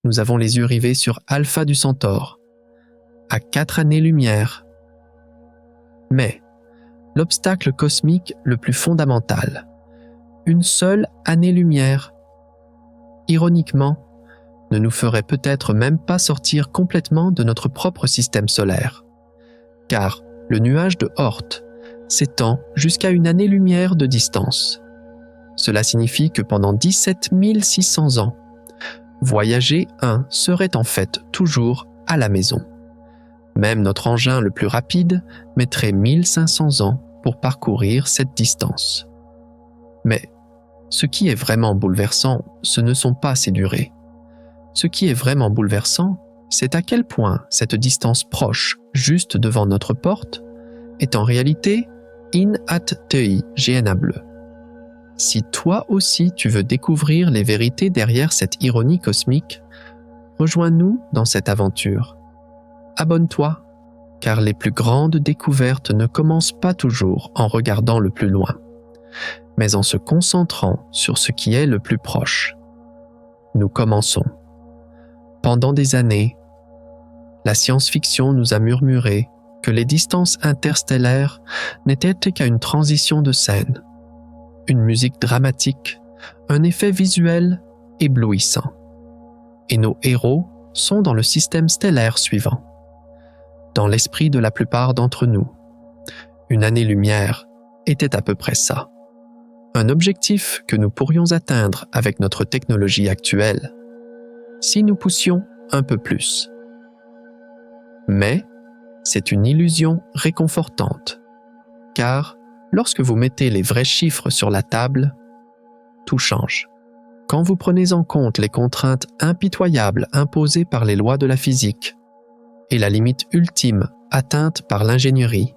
Nous avons les yeux rivés sur Alpha du Centaure, à 4 années-lumière. Mais l'obstacle cosmique le plus fondamental, une seule année-lumière, ironiquement, ne nous ferait peut-être même pas sortir complètement de notre propre système solaire. Car le nuage de Oort s'étend jusqu'à une année-lumière de distance. Cela signifie que pendant 17 600 ans, voyager 1 serait en fait toujours à la maison. Même notre engin le plus rapide mettrait 1500 ans pour parcourir cette distance. Mais ce qui est vraiment bouleversant, ce ne sont pas ces durées. Ce qui est vraiment bouleversant, c'est à quel point cette distance proche, juste devant notre porte, est en réalité in at tei GNA bleu. Si toi aussi tu veux découvrir les vérités derrière cette ironie cosmique, rejoins-nous dans cette aventure. Abonne-toi, car les plus grandes découvertes ne commencent pas toujours en regardant le plus loin, mais en se concentrant sur ce qui est le plus proche. Nous commençons. Pendant des années, la science-fiction nous a murmuré que les distances interstellaires n'étaient qu'à une transition de scène, une musique dramatique, un effet visuel éblouissant. Et nos héros sont dans le système stellaire suivant. Dans l'esprit de la plupart d'entre nous, une année-lumière était à peu près ça. Un objectif que nous pourrions atteindre avec notre technologie actuelle, si nous poussions un peu plus. Mais c'est une illusion réconfortante, car lorsque vous mettez les vrais chiffres sur la table, tout change. Quand vous prenez en compte les contraintes impitoyables imposées par les lois de la physique et la limite ultime atteinte par l'ingénierie,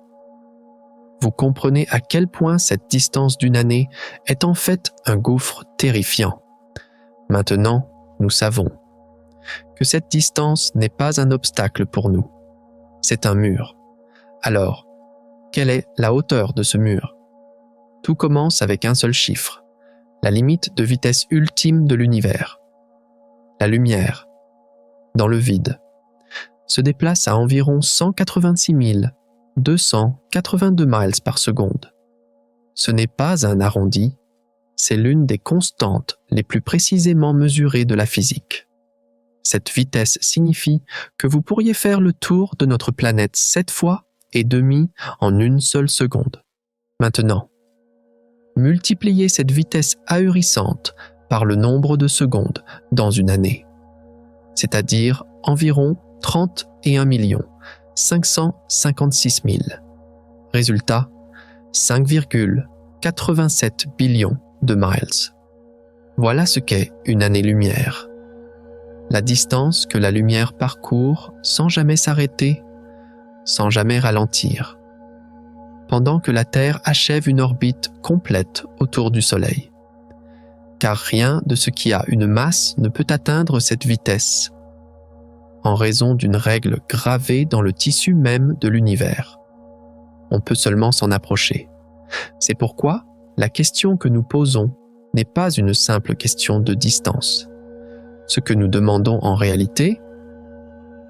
vous comprenez à quel point cette distance d'une année est en fait un gouffre terrifiant. Maintenant, nous savons que cette distance n'est pas un obstacle pour nous, c'est un mur. Alors, quelle est la hauteur de ce mur? Tout commence avec un seul chiffre, la limite de vitesse ultime de l'univers. La lumière, dans le vide, se déplace à environ 186 282 miles par seconde. Ce n'est pas un arrondi, c'est l'une des constantes les plus précisément mesurées de la physique. Cette vitesse signifie que vous pourriez faire le tour de notre planète 7 fois et demi en une seule seconde. Maintenant, multipliez cette vitesse ahurissante par le nombre de secondes dans une année, c'est-à-dire environ 31 556 000. Résultat, 5,87 billions de miles. Voilà ce qu'est une année-lumière. La distance que la lumière parcourt sans jamais s'arrêter, sans jamais ralentir, pendant que la Terre achève une orbite complète autour du Soleil. Car rien de ce qui a une masse ne peut atteindre cette vitesse, en raison d'une règle gravée dans le tissu même de l'univers. On peut seulement s'en approcher. C'est pourquoi la question que nous posons n'est pas une simple question de distance. Ce que nous demandons en réalité,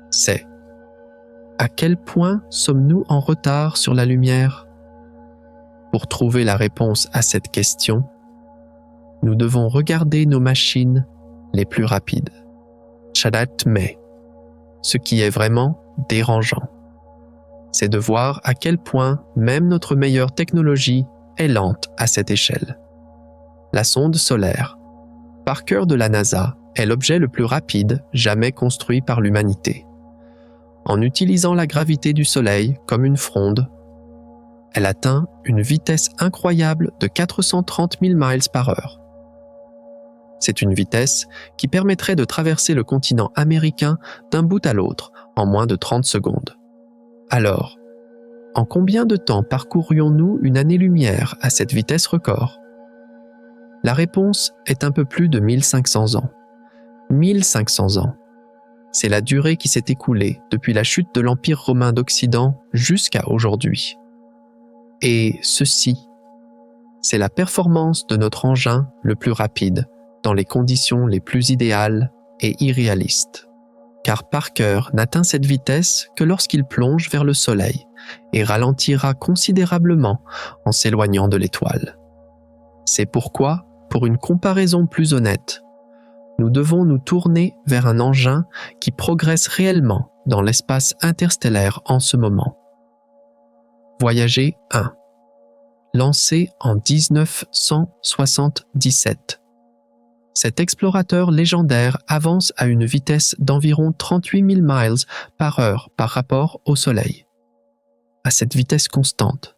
c'est: à quel point sommes-nous en retard sur la lumière? Pour trouver la réponse à cette question, nous devons regarder nos machines les plus rapides. Mais ce qui est vraiment dérangeant, c'est de voir à quel point même notre meilleure technologie est lente à cette échelle. La sonde solaire, Parker de la NASA, est l'objet le plus rapide jamais construit par l'humanité. En utilisant la gravité du Soleil comme une fronde, elle atteint une vitesse incroyable de 430 000 miles par heure. C'est une vitesse qui permettrait de traverser le continent américain d'un bout à l'autre en moins de 30 secondes. Alors, en combien de temps parcourrions-nous une année-lumière à cette vitesse record? La réponse est un peu plus de 1500 ans. 1500 ans. C'est la durée qui s'est écoulée depuis la chute de l'Empire romain d'Occident jusqu'à aujourd'hui. Et ceci, c'est la performance de notre engin le plus rapide, dans les conditions les plus idéales et irréaliste, car Parker n'atteint cette vitesse que lorsqu'il plonge vers le Soleil et ralentira considérablement en s'éloignant de l'étoile. C'est pourquoi, pour une comparaison plus honnête, nous devons nous tourner vers un engin qui progresse réellement dans l'espace interstellaire en ce moment. Voyager 1. Lancé en 1977. Cet explorateur légendaire avance à une vitesse d'environ 38 000 miles par heure par rapport au Soleil. À cette vitesse constante,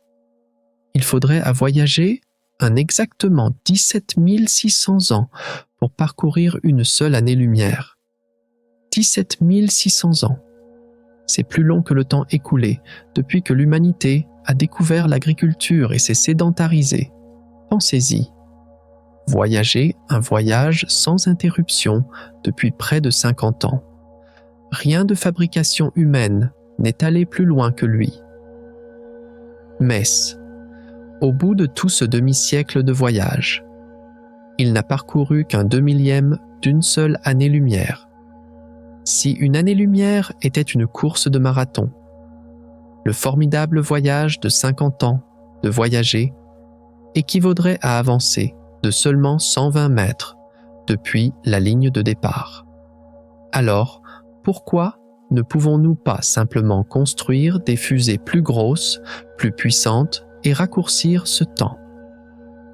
il faudrait à voyager exactement 17 600 ans pour parcourir une seule année-lumière. 17 600 ans. C'est plus long que le temps écoulé depuis que l'humanité a découvert l'agriculture et s'est sédentarisée. Pensez-y. Voyager un voyage sans interruption depuis près de 50 ans. Rien de fabrication humaine n'est allé plus loin que lui. Mais, au bout de tout ce demi-siècle de voyage, il n'a parcouru qu'un 2/1000 d'une seule année-lumière. Si une année-lumière était une course de marathon, le formidable voyage de 50 ans de voyager équivaudrait à avancer de seulement 120 mètres depuis la ligne de départ. Alors, pourquoi ne pouvons-nous pas simplement construire des fusées plus grosses, plus puissantes et raccourcir ce temps?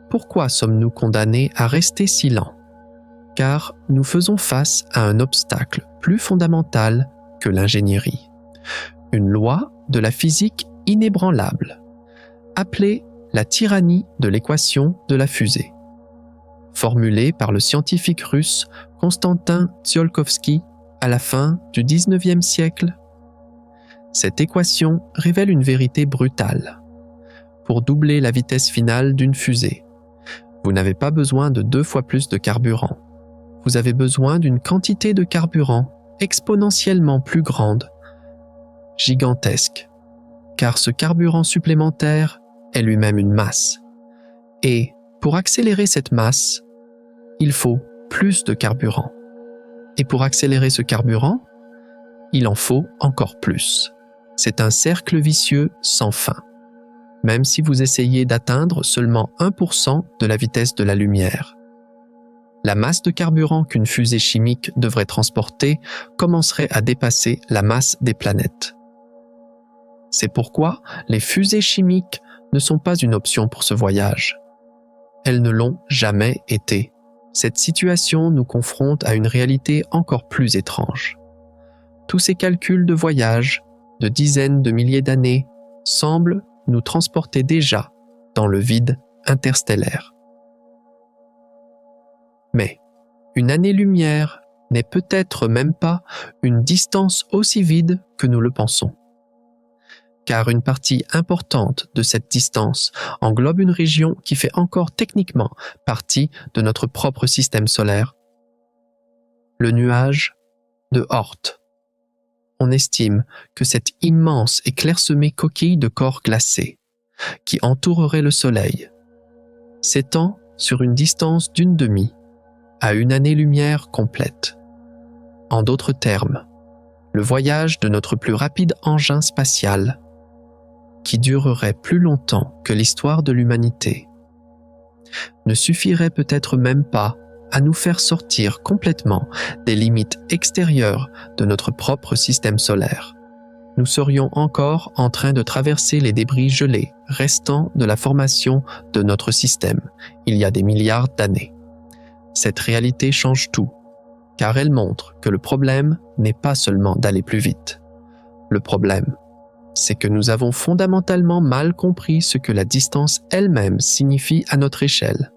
Pourquoi sommes-nous condamnés à rester si lents? Car nous faisons face à un obstacle plus fondamental que l'ingénierie. Une loi de la physique inébranlable, appelée la tyrannie de l'équation de la fusée, formulée par le scientifique russe Konstantin Tsiolkovsky à la fin du XIXe siècle. Cette équation révèle une vérité brutale. Pour doubler la vitesse finale d'une fusée, vous n'avez pas besoin de 2 fois plus de carburant. Vous avez besoin d'une quantité de carburant exponentiellement plus grande, gigantesque, car ce carburant supplémentaire est lui-même une masse. Et pour accélérer cette masse, il faut plus de carburant. Et pour accélérer ce carburant, il en faut encore plus. C'est un cercle vicieux sans fin. Même si vous essayez d'atteindre seulement 1% de la vitesse de la lumière. La masse de carburant qu'une fusée chimique devrait transporter commencerait à dépasser la masse des planètes. C'est pourquoi les fusées chimiques ne sont pas une option pour ce voyage. Elles ne l'ont jamais été. Cette situation nous confronte à une réalité encore plus étrange. Tous ces calculs de voyage, de dizaines de milliers d'années, semblent nous transporter déjà dans le vide interstellaire. Mais une année-lumière n'est peut-être même pas une distance aussi vide que nous le pensons. Car une partie importante de cette distance englobe une région qui fait encore techniquement partie de notre propre système solaire, le nuage de Oort. On estime que cette immense et clairsemée coquille de corps glacés, qui entourerait le Soleil, s'étend sur une distance d'une demi à une année-lumière complète. En d'autres termes, le voyage de notre plus rapide engin spatial, qui durerait plus longtemps que l'histoire de l'humanité, ne suffirait peut-être même pas à nous faire sortir complètement des limites extérieures de notre propre système solaire. Nous serions encore en train de traverser les débris gelés restant de la formation de notre système il y a des milliards d'années. Cette réalité change tout, car elle montre que le problème n'est pas seulement d'aller plus vite. Le problème, c'est que nous avons fondamentalement mal compris ce que la distance elle-même signifie à notre échelle.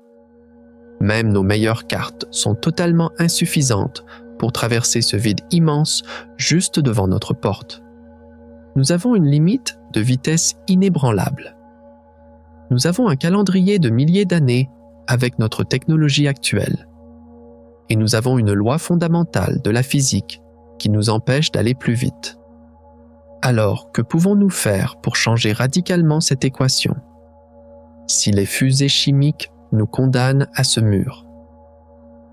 Même nos meilleures cartes sont totalement insuffisantes pour traverser ce vide immense juste devant notre porte. Nous avons une limite de vitesse inébranlable. Nous avons un calendrier de milliers d'années avec notre technologie actuelle. Et nous avons une loi fondamentale de la physique qui nous empêche d'aller plus vite. Alors, que pouvons-nous faire pour changer radicalement cette équation? Si les fusées chimiques nous condamnent à ce mur,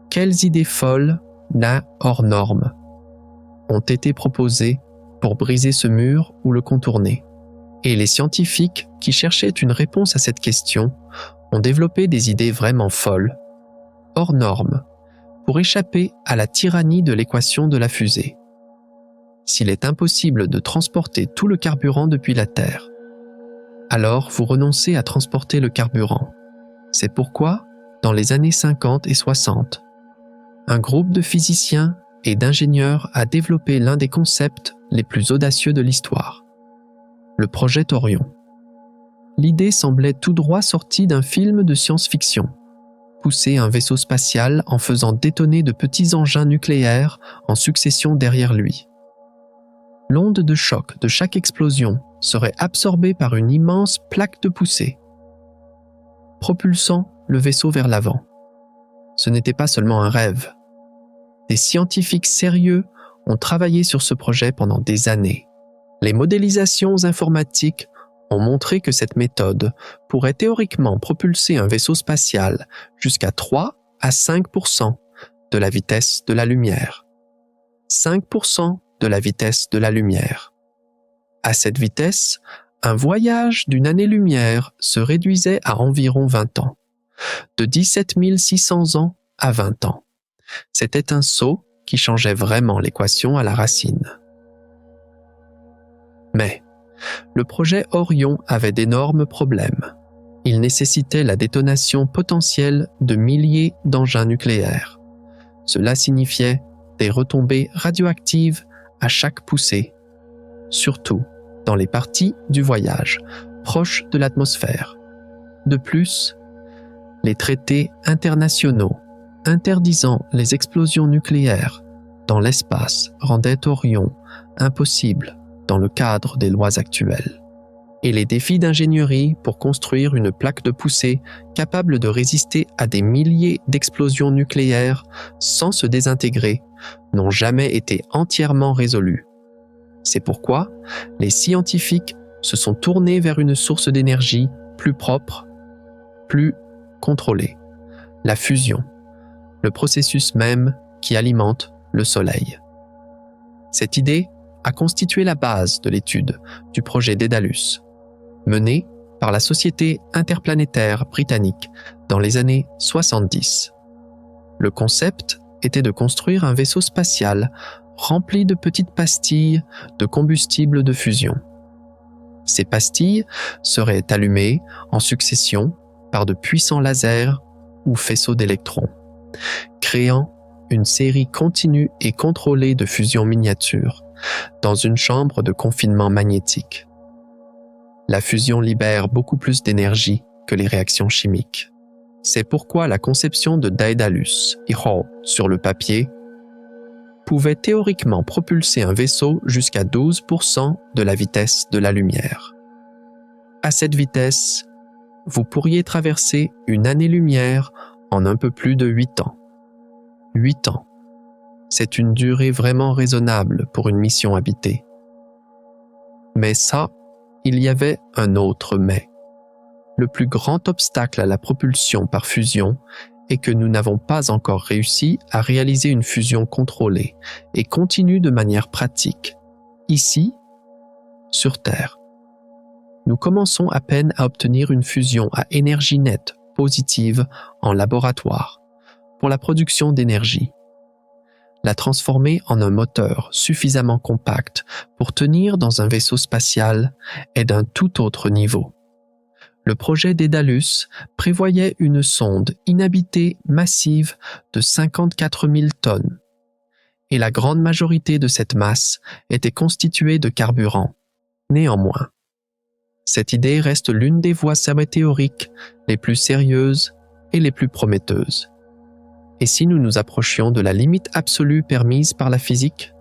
quelles idées folles n'a hors norme ont été proposés pour briser ce mur ou le contourner. Et les scientifiques qui cherchaient une réponse à cette question ont développé des idées vraiment folles, hors normes, pour échapper à la tyrannie de l'équation de la fusée. S'il est impossible de transporter tout le carburant depuis la Terre, alors vous renoncez à transporter le carburant. C'est pourquoi, dans les années 50 et 60, un groupe de physiciens et d'ingénieurs a développé l'un des concepts les plus audacieux de l'histoire, le projet Orion. L'idée semblait tout droit sortie d'un film de science-fiction. Pousser un vaisseau spatial en faisant détonner de petits engins nucléaires en succession derrière lui. L'onde de choc de chaque explosion serait absorbée par une immense plaque de poussée, propulsant le vaisseau vers l'avant. Ce n'était pas seulement un rêve. Des scientifiques sérieux ont travaillé sur ce projet pendant des années. Les modélisations informatiques ont montré que cette méthode pourrait théoriquement propulser un vaisseau spatial jusqu'à 3 à 5% de la vitesse de la lumière. 5% de la vitesse de la lumière. À cette vitesse, un voyage d'une année-lumière se réduisait à environ 20 ans, de 17 600 ans à 20 ans. C'était un saut qui changeait vraiment l'équation à la racine. Mais le projet Orion avait d'énormes problèmes. Il nécessitait la détonation potentielle de milliers d'engins nucléaires. Cela signifiait des retombées radioactives à chaque poussée, surtout dans les parties du voyage, proches de l'atmosphère. De plus, les traités internationaux interdisant les explosions nucléaires dans l'espace rendaient Orion impossible dans le cadre des lois actuelles. Et les défis d'ingénierie pour construire une plaque de poussée capable de résister à des milliers d'explosions nucléaires sans se désintégrer n'ont jamais été entièrement résolus. C'est pourquoi les scientifiques se sont tournés vers une source d'énergie plus propre, plus contrôlée, la fusion, le processus même qui alimente le Soleil. Cette idée a constitué la base de l'étude du projet Daedalus, mené par la Société interplanétaire britannique dans les années 70. Le concept était de construire un vaisseau spatial rempli de petites pastilles de combustible de fusion. Ces pastilles seraient allumées en succession par de puissants lasers ou faisceaux d'électrons, créant une série continue et contrôlée de fusion miniatures dans une chambre de confinement magnétique. La fusion libère beaucoup plus d'énergie que les réactions chimiques. C'est pourquoi la conception de Daedalus et Hall sur le papier pouvait théoriquement propulser un vaisseau jusqu'à 12% de la vitesse de la lumière. À cette vitesse, vous pourriez traverser une année-lumière en un peu plus de 8 ans. 8 ans. C'est une durée vraiment raisonnable pour une mission habitée. Mais ça, il y avait un autre mais. Le plus grand obstacle à la propulsion par fusion est que nous n'avons pas encore réussi à réaliser une fusion contrôlée et continue de manière pratique, ici, sur Terre. Nous commençons à peine à obtenir une fusion à énergie nette positive en laboratoire pour la production d'énergie. La transformer en un moteur suffisamment compact pour tenir dans un vaisseau spatial est d'un tout autre niveau. Le projet Daedalus prévoyait une sonde inhabitée massive de 54 000 tonnes, et la grande majorité de cette masse était constituée de carburant. Néanmoins, cette idée reste l'une des voies théoriques les plus sérieuses et les plus prometteuses. Et si nous nous approchions de la limite absolue permise par la physique,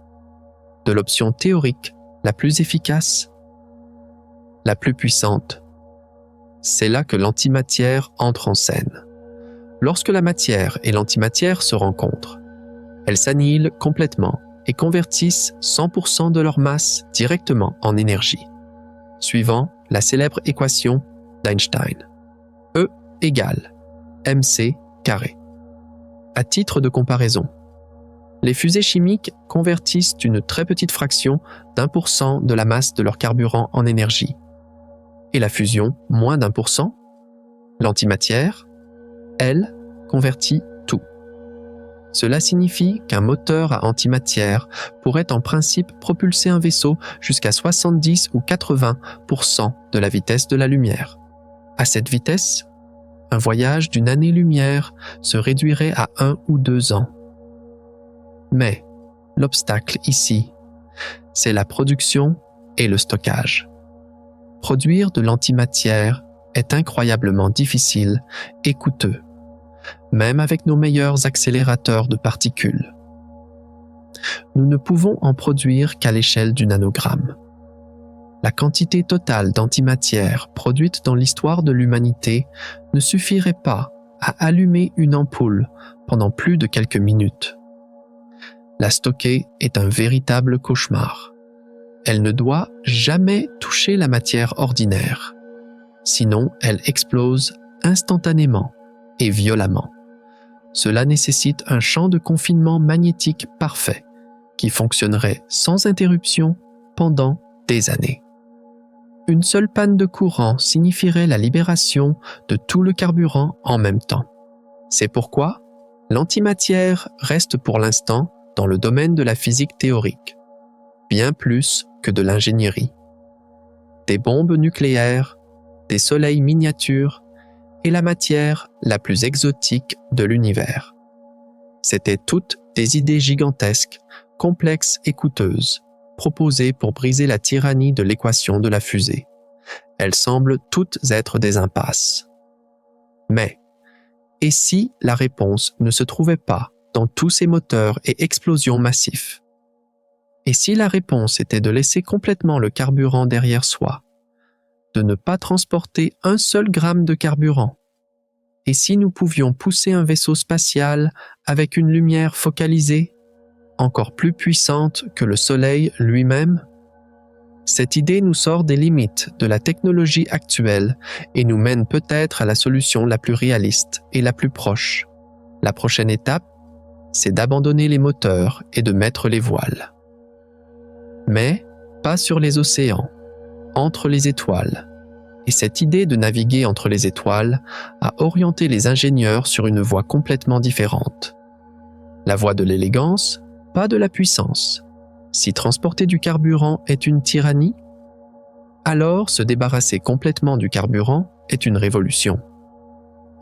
de l'option théorique la plus efficace, la plus puissante, c'est là que l'antimatière entre en scène. Lorsque la matière et l'antimatière se rencontrent, elles s'annihilent complètement et convertissent 100% de leur masse directement en énergie, suivant la célèbre équation d'Einstein. E égale mc². À titre de comparaison, Les fusées chimiques convertissent une très petite fraction d'1% de la masse de leur carburant en énergie. Et la fusion, moins d'1%. L'antimatière, elle, convertit tout. Cela signifie qu'un moteur à antimatière pourrait en principe propulser un vaisseau jusqu'à 70 ou 80% de la vitesse de la lumière. À cette vitesse, un voyage d'une année-lumière se réduirait à 1 ou 2 ans. Mais l'obstacle ici, c'est la production et le stockage. Produire de l'antimatière est incroyablement difficile et coûteux, même avec nos meilleurs accélérateurs de particules. Nous ne pouvons en produire qu'à l'échelle du nanogramme. La quantité totale d'antimatière produite dans l'histoire de l'humanité ne suffirait pas à allumer une ampoule pendant plus de quelques minutes. La stocker est un véritable cauchemar. Elle ne doit jamais toucher la matière ordinaire. Sinon, elle explose instantanément et violemment. Cela nécessite un champ de confinement magnétique parfait qui fonctionnerait sans interruption pendant des années. Une seule panne de courant signifierait la libération de tout le carburant en même temps. C'est pourquoi l'antimatière reste pour l'instant dans le domaine de la physique théorique, bien plus que de l'ingénierie. Des bombes nucléaires, des soleils miniatures et la matière la plus exotique de l'univers. C'étaient toutes des idées gigantesques, complexes et coûteuses, proposées pour briser la tyrannie de l'équation de la fusée. Elles semblent toutes être des impasses. Mais, et si la réponse ne se trouvait pas dans tous ces moteurs et explosions massifs? Et si la réponse était de laisser complètement le carburant derrière soi, de ne pas transporter un seul gramme de carburant? Et si nous pouvions pousser un vaisseau spatial avec une lumière focalisée, encore plus puissante que le Soleil lui-même? Cette idée nous sort des limites de la technologie actuelle et nous mène peut-être à la solution la plus réaliste et la plus proche. La prochaine étape, c'est d'abandonner les moteurs et de mettre les voiles. Mais pas sur les océans, entre les étoiles. Et cette idée de naviguer entre les étoiles a orienté les ingénieurs sur une voie complètement différente. La voie de l'élégance, pas de la puissance. Si transporter du carburant est une tyrannie, alors se débarrasser complètement du carburant est une révolution.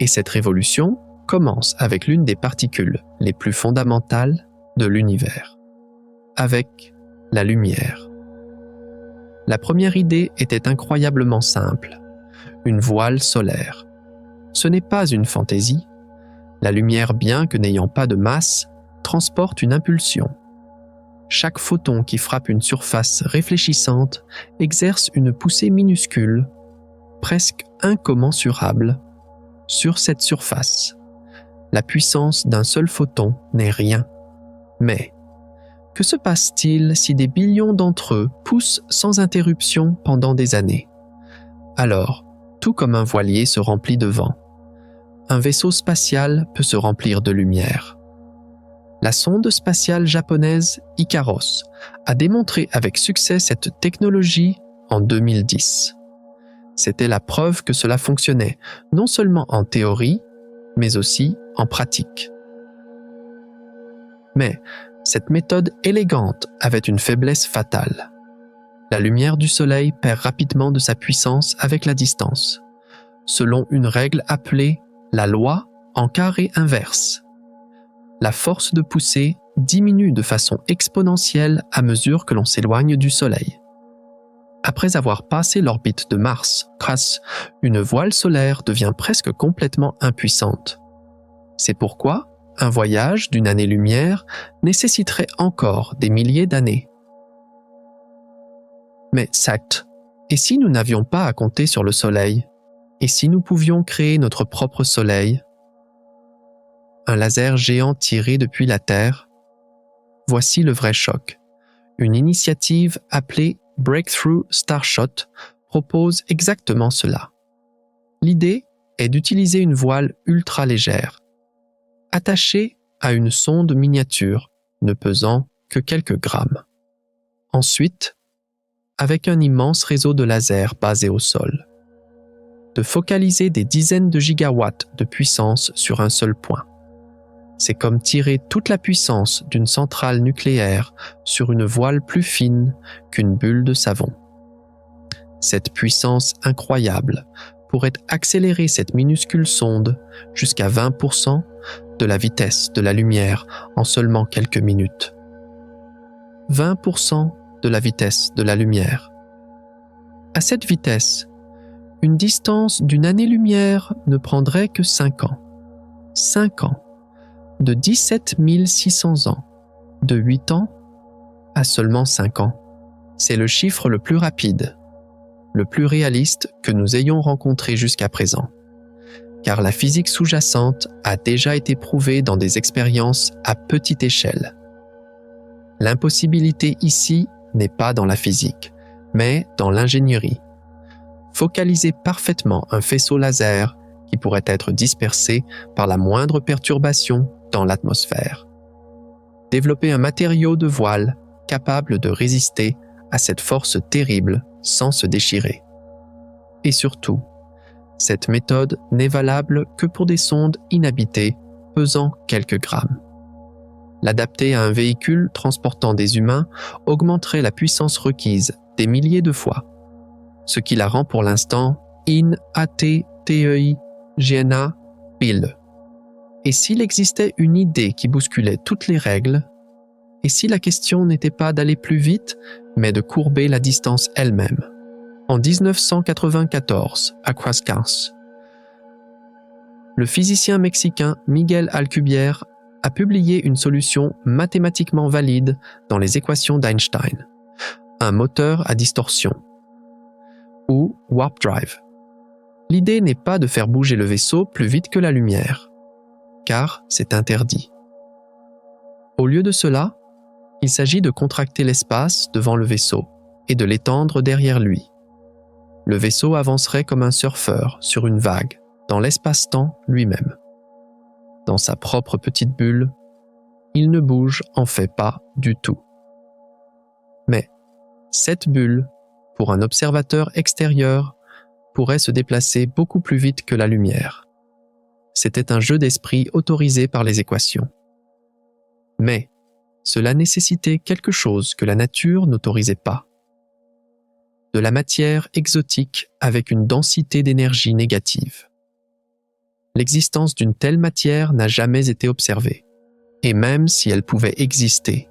Et cette révolution commence avec l'une des particules les plus fondamentales de l'univers, avec la lumière. La première idée était incroyablement simple, une voile solaire. Ce n'est pas une fantaisie. La lumière, bien que n'ayant pas de masse, transporte une impulsion. Chaque photon qui frappe une surface réfléchissante exerce une poussée minuscule, presque incommensurable, sur cette surface. La puissance d'un seul photon n'est rien. Mais que se passe-t-il si des billions d'entre eux poussent sans interruption pendant des années? Alors, tout comme un voilier se remplit de vent, un vaisseau spatial peut se remplir de lumière. La sonde spatiale japonaise Icaros a démontré avec succès cette technologie en 2010. C'était la preuve que cela fonctionnait, non seulement en théorie, mais aussi en pratique. Mais cette méthode élégante avait une faiblesse fatale. La lumière du soleil perd rapidement de sa puissance avec la distance, selon une règle appelée la loi en carré inverse. La force de poussée diminue de façon exponentielle à mesure que l'on s'éloigne du soleil. Après avoir passé l'orbite de Mars, une voile solaire devient presque complètement impuissante. C'est pourquoi un voyage d'une année-lumière nécessiterait encore des milliers d'années. Mais Sat, et si nous n'avions pas à compter sur le Soleil? Et si nous pouvions créer notre propre Soleil? Un laser géant tiré depuis la Terre? Voici le vrai choc. Une initiative appelée Breakthrough Starshot propose exactement cela. L'idée est d'utiliser une voile ultra légère, attachée à une sonde miniature ne pesant que quelques grammes. Ensuite, avec un immense réseau de lasers basé au sol, de focaliser des dizaines de gigawatts de puissance sur un seul point. C'est comme tirer toute la puissance d'une centrale nucléaire sur une voile plus fine qu'une bulle de savon. Cette puissance incroyable pourrait accélérer cette minuscule sonde jusqu'à 20% de la vitesse de la lumière en seulement quelques minutes. 20% de la vitesse de la lumière. À cette vitesse, une distance d'une année-lumière ne prendrait que 5 ans. 5 ans. De 17 600 ans. De 8 ans à seulement 5 ans. C'est le chiffre le plus rapide, le plus réaliste que nous ayons rencontré jusqu'à présent. Car la physique sous-jacente a déjà été prouvée dans des expériences à petite échelle. L'impossibilité ici n'est pas dans la physique, mais dans l'ingénierie. Focaliser parfaitement un faisceau laser qui pourrait être dispersé par la moindre perturbation dans l'atmosphère. Développer un matériau de voile capable de résister à cette force terrible sans se déchirer. Et surtout, cette méthode n'est valable que pour des sondes inhabitées pesant quelques grammes. L'adapter à un véhicule transportant des humains augmenterait la puissance requise des milliers de fois, ce qui la rend pour l'instant inatteigna-pile. Et s'il existait une idée qui bousculait toutes les règles, et si la question n'était pas d'aller plus vite, mais de courber la distance elle-même. En 1994, à Huascas, le physicien mexicain Miguel Alcubierre a publié une solution mathématiquement valide dans les équations d'Einstein, un moteur à distorsion, ou warp drive. L'idée n'est pas de faire bouger le vaisseau plus vite que la lumière, car c'est interdit. Au lieu de cela, il s'agit de contracter l'espace devant le vaisseau et de l'étendre derrière lui. Le vaisseau avancerait comme un surfeur sur une vague, dans l'espace-temps lui-même. Dans sa propre petite bulle, il ne bouge en fait pas du tout. Mais cette bulle, pour un observateur extérieur, pourrait se déplacer beaucoup plus vite que la lumière. C'était un jeu d'esprit autorisé par les équations. Mais cela nécessitait quelque chose que la nature n'autorisait pas. De la matière exotique avec une densité d'énergie négative. L'existence d'une telle matière n'a jamais été observée, et même si elle pouvait exister,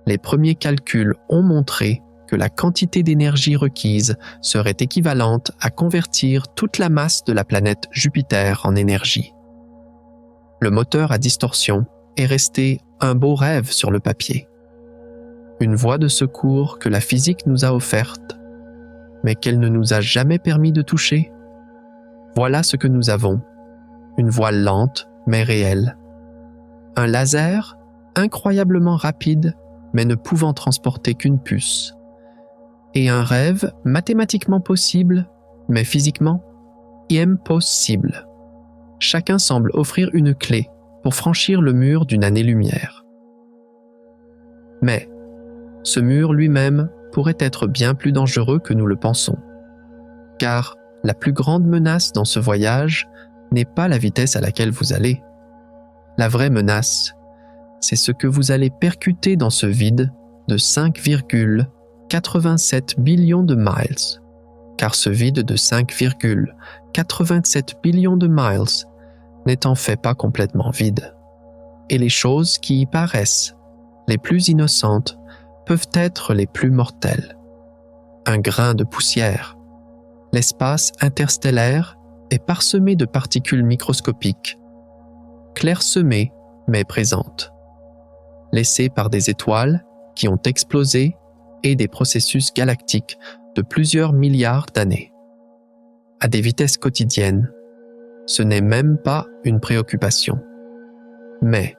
les premiers calculs ont montré que la quantité d'énergie requise serait équivalente à convertir toute la masse de la planète Jupiter en énergie. Le moteur à distorsion est resté un beau rêve sur le papier. Une voie de secours que la physique nous a offerte, mais qu'elle ne nous a jamais permis de toucher. Voilà ce que nous avons. Une voile lente, mais réelle. Un laser, incroyablement rapide, mais ne pouvant transporter qu'une puce. Et un rêve mathématiquement possible, mais physiquement impossible. Chacun semble offrir une clé pour franchir le mur d'une année-lumière. Mais ce mur lui-même pourrait être bien plus dangereux que nous le pensons. Car la plus grande menace dans ce voyage n'est pas la vitesse à laquelle vous allez. La vraie menace, c'est ce que vous allez percuter dans ce vide de 5,87 billions de miles. Car ce vide de 5,87 billions de miles n'est en fait pas complètement vide. Et les choses qui y paraissent les plus innocentes peuvent être les plus mortelles. Un grain de poussière. L'espace interstellaire est parsemé de particules microscopiques, clairsemées mais présentes, laissées par des étoiles qui ont explosé et des processus galactiques de plusieurs milliards d'années. À des vitesses quotidiennes, ce n'est même pas une préoccupation. Mais,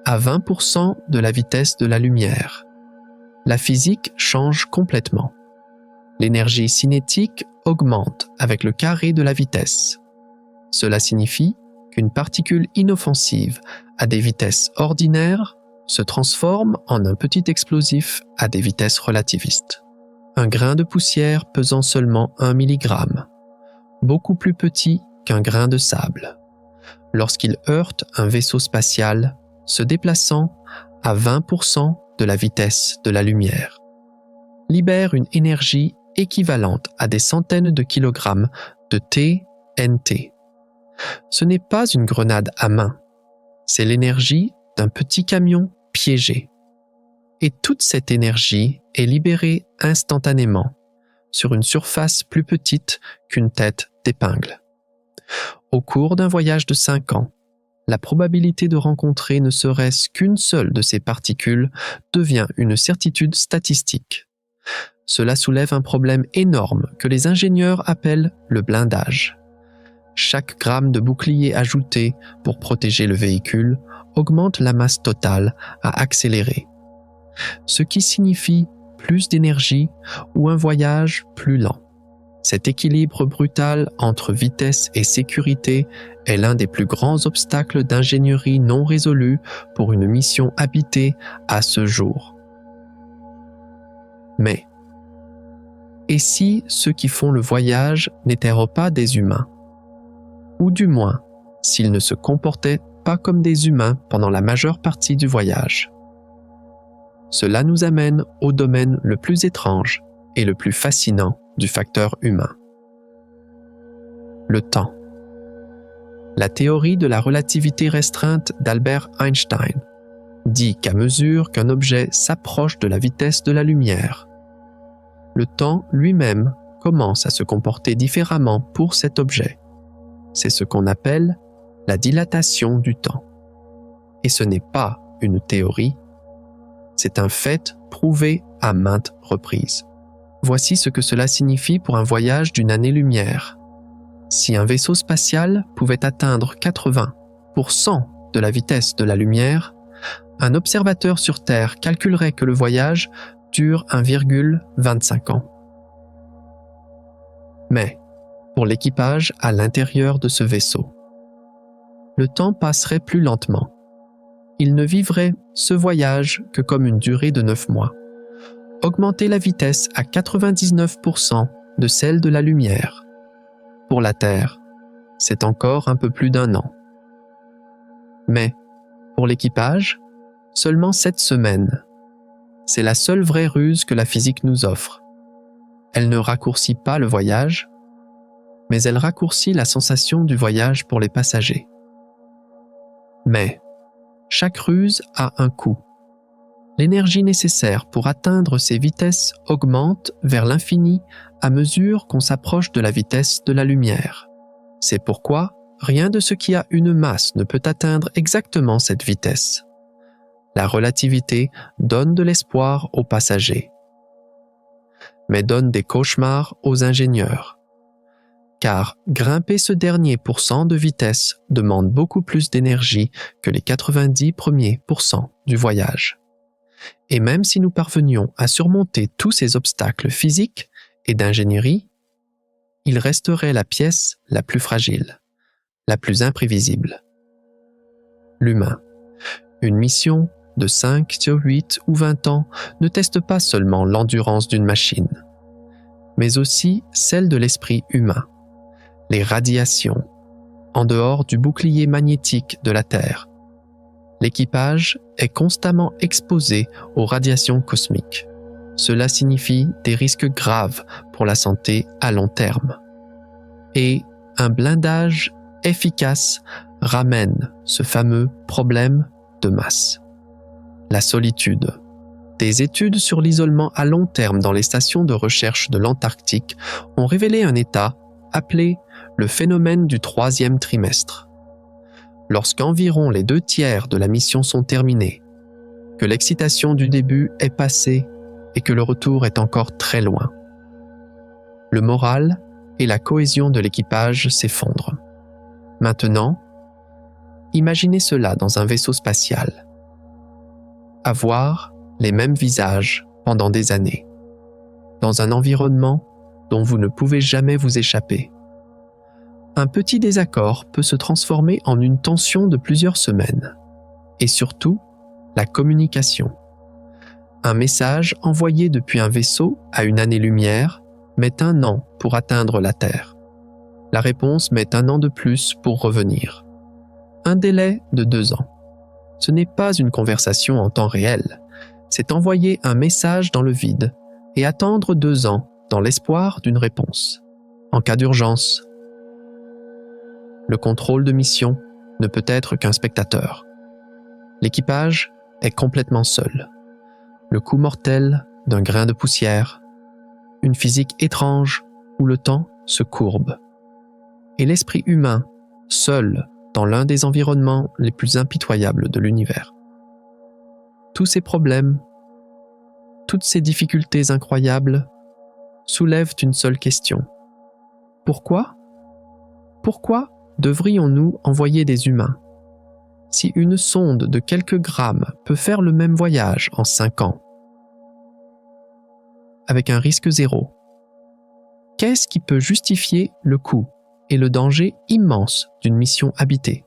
à 20% de la vitesse de la lumière, la physique change complètement. L'énergie cinétique augmente avec le carré de la vitesse. Cela signifie qu'une particule inoffensive à des vitesses ordinaires se transforme en un petit explosif à des vitesses relativistes. Un grain de poussière pesant seulement 1 mg, beaucoup plus petit qu'un grain de sable, lorsqu'il heurte un vaisseau spatial se déplaçant à 20% de la vitesse de la lumière, libère une énergie équivalente à des centaines de kilogrammes de TNT. Ce n'est pas une grenade à main, c'est l'énergie d'un petit camion piégé. Et toute cette énergie est libérée instantanément sur une surface plus petite qu'une tête d'épingle. Au cours d'un voyage de 5 ans, la probabilité de rencontrer ne serait-ce qu'une seule de ces particules devient une certitude statistique. Cela soulève un problème énorme que les ingénieurs appellent le blindage. Chaque gramme de bouclier ajouté pour protéger le véhicule augmente la masse totale à accélérer, ce qui signifie plus d'énergie ou un voyage plus lent. Cet équilibre brutal entre vitesse et sécurité est l'un des plus grands obstacles d'ingénierie non résolus pour une mission habitée à ce jour. Mais, et si ceux qui font le voyage n'étaient pas des humains? Ou du moins, s'ils ne se comportaient pas comme des humains pendant la majeure partie du voyage? Cela nous amène au domaine le plus étrange et le plus fascinant du facteur humain. Le temps. La théorie de la relativité restreinte d'Albert Einstein dit qu'à mesure qu'un objet s'approche de la vitesse de la lumière, le temps lui-même commence à se comporter différemment pour cet objet. C'est ce qu'on appelle la dilatation du temps. Et ce n'est pas une théorie, c'est un fait prouvé à maintes reprises. Voici ce que cela signifie pour un voyage d'une année-lumière. Si un vaisseau spatial pouvait atteindre 80% de la vitesse de la lumière, un observateur sur Terre calculerait que le voyage dure 1,25 ans. Mais, pour l'équipage à l'intérieur de ce vaisseau, le temps passerait plus lentement. Il ne vivrait ce voyage que comme une durée de 9 mois. Augmenter la vitesse à 99% de celle de la lumière. Pour la Terre, c'est encore un peu plus d'1 an. Mais, pour l'équipage, seulement 7 semaines. C'est la seule vraie ruse que la physique nous offre. Elle ne raccourcit pas le voyage, mais elle raccourcit la sensation du voyage pour les passagers. Mais, chaque ruse a un coût. L'énergie nécessaire pour atteindre ces vitesses augmente vers l'infini à mesure qu'on s'approche de la vitesse de la lumière. C'est pourquoi rien de ce qui a une masse ne peut atteindre exactement cette vitesse. La relativité donne de l'espoir aux passagers, mais donne des cauchemars aux ingénieurs. Car grimper ce dernier pourcent de vitesse demande beaucoup plus d'énergie que les 90 premiers pourcents du voyage. Et même si nous parvenions à surmonter tous ces obstacles physiques et d'ingénierie, il resterait la pièce la plus fragile, la plus imprévisible. L'humain. Une mission de 5, 8 ou 20 ans ne teste pas seulement l'endurance d'une machine, mais aussi celle de l'esprit humain. Les radiations, en dehors du bouclier magnétique de la Terre. L'équipage est constamment exposé aux radiations cosmiques. Cela signifie des risques graves pour la santé à long terme. Et un blindage efficace ramène ce fameux problème de masse. La solitude. Des études sur l'isolement à long terme dans les stations de recherche de l'Antarctique ont révélé un état appelé le phénomène du 3e trimestre. Lorsqu'environ les 2/3 de la mission sont terminés, que l'excitation du début est passée et que le retour est encore très loin. Le moral et la cohésion de l'équipage s'effondrent. Maintenant, imaginez cela dans un vaisseau spatial. Avoir les mêmes visages pendant des années, dans un environnement dont vous ne pouvez jamais vous échapper. Un petit désaccord peut se transformer en une tension de plusieurs semaines. Et surtout, la communication. Un message envoyé depuis un vaisseau à une année-lumière met 1 an pour atteindre la Terre. La réponse met 1 an de plus pour revenir. Un délai de 2 ans. Ce n'est pas une conversation en temps réel, c'est envoyer un message dans le vide et attendre 2 ans dans l'espoir d'une réponse. En cas d'urgence, le contrôle de mission ne peut être qu'un spectateur. L'équipage est complètement seul. Le coup mortel d'un grain de poussière, une physique étrange où le temps se courbe. Et l'esprit humain, seul dans l'un des environnements les plus impitoyables de l'univers. Tous ces problèmes, toutes ces difficultés incroyables soulèvent une seule question. Pourquoi ? Pourquoi devrions-nous envoyer des humains ? Si une sonde de quelques grammes peut faire le même voyage en 5 ans, avec un risque 0, qu'est-ce qui peut justifier le coût et le danger immense d'une mission habitée ?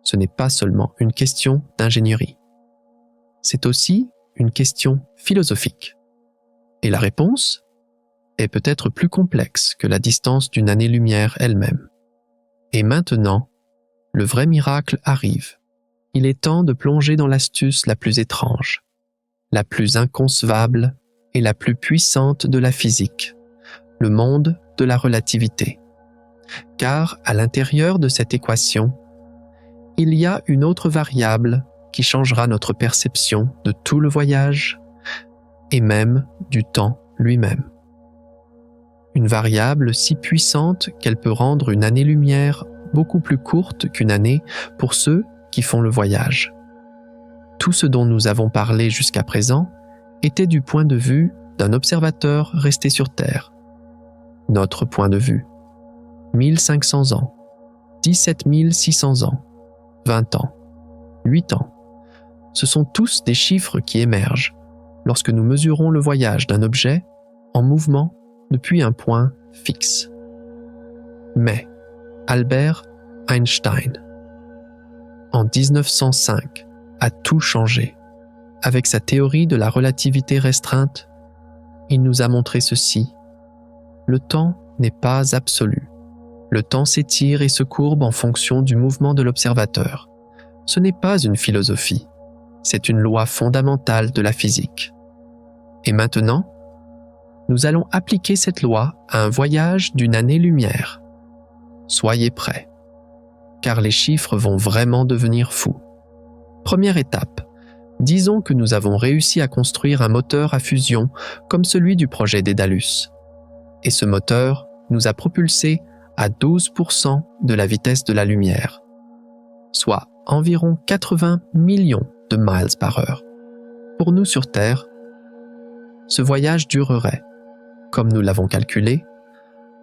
Ce n'est pas seulement une question d'ingénierie. C'est aussi une question philosophique. Et la réponse est peut-être plus complexe que la distance d'une année-lumière elle-même. Et maintenant, le vrai miracle arrive. Il est temps de plonger dans l'astuce la plus étrange, la plus inconcevable et la plus puissante de la physique, le monde de la relativité. Car à l'intérieur de cette équation, il y a une autre variable qui changera notre perception de tout le voyage et même du temps lui-même. Une variable si puissante qu'elle peut rendre une année-lumière beaucoup plus courte qu'une année pour ceux qui font le voyage. Tout ce dont nous avons parlé jusqu'à présent était du point de vue d'un observateur resté sur Terre. Notre point de vue. 1500 ans, 17 600 ans, 20 ans, 8 ans. Ce sont tous des chiffres qui émergent lorsque nous mesurons le voyage d'un objet en mouvement depuis un point fixe. Mais Albert Einstein, en 1905, a tout changé. Avec sa théorie de la relativité restreinte, il nous a montré ceci. Le temps n'est pas absolu. Le temps s'étire et se courbe en fonction du mouvement de l'observateur. Ce n'est pas une philosophie, c'est une loi fondamentale de la physique. Et maintenant, nous allons appliquer cette loi à un voyage d'une année-lumière. Soyez prêts, car les chiffres vont vraiment devenir fous. Première étape, disons que nous avons réussi à construire un moteur à fusion comme celui du projet Daedalus. Et ce moteur nous a propulsés à 12% de la vitesse de la lumière, soit environ 80 millions de miles par heure. Pour nous sur Terre, ce voyage durerait, comme nous l'avons calculé,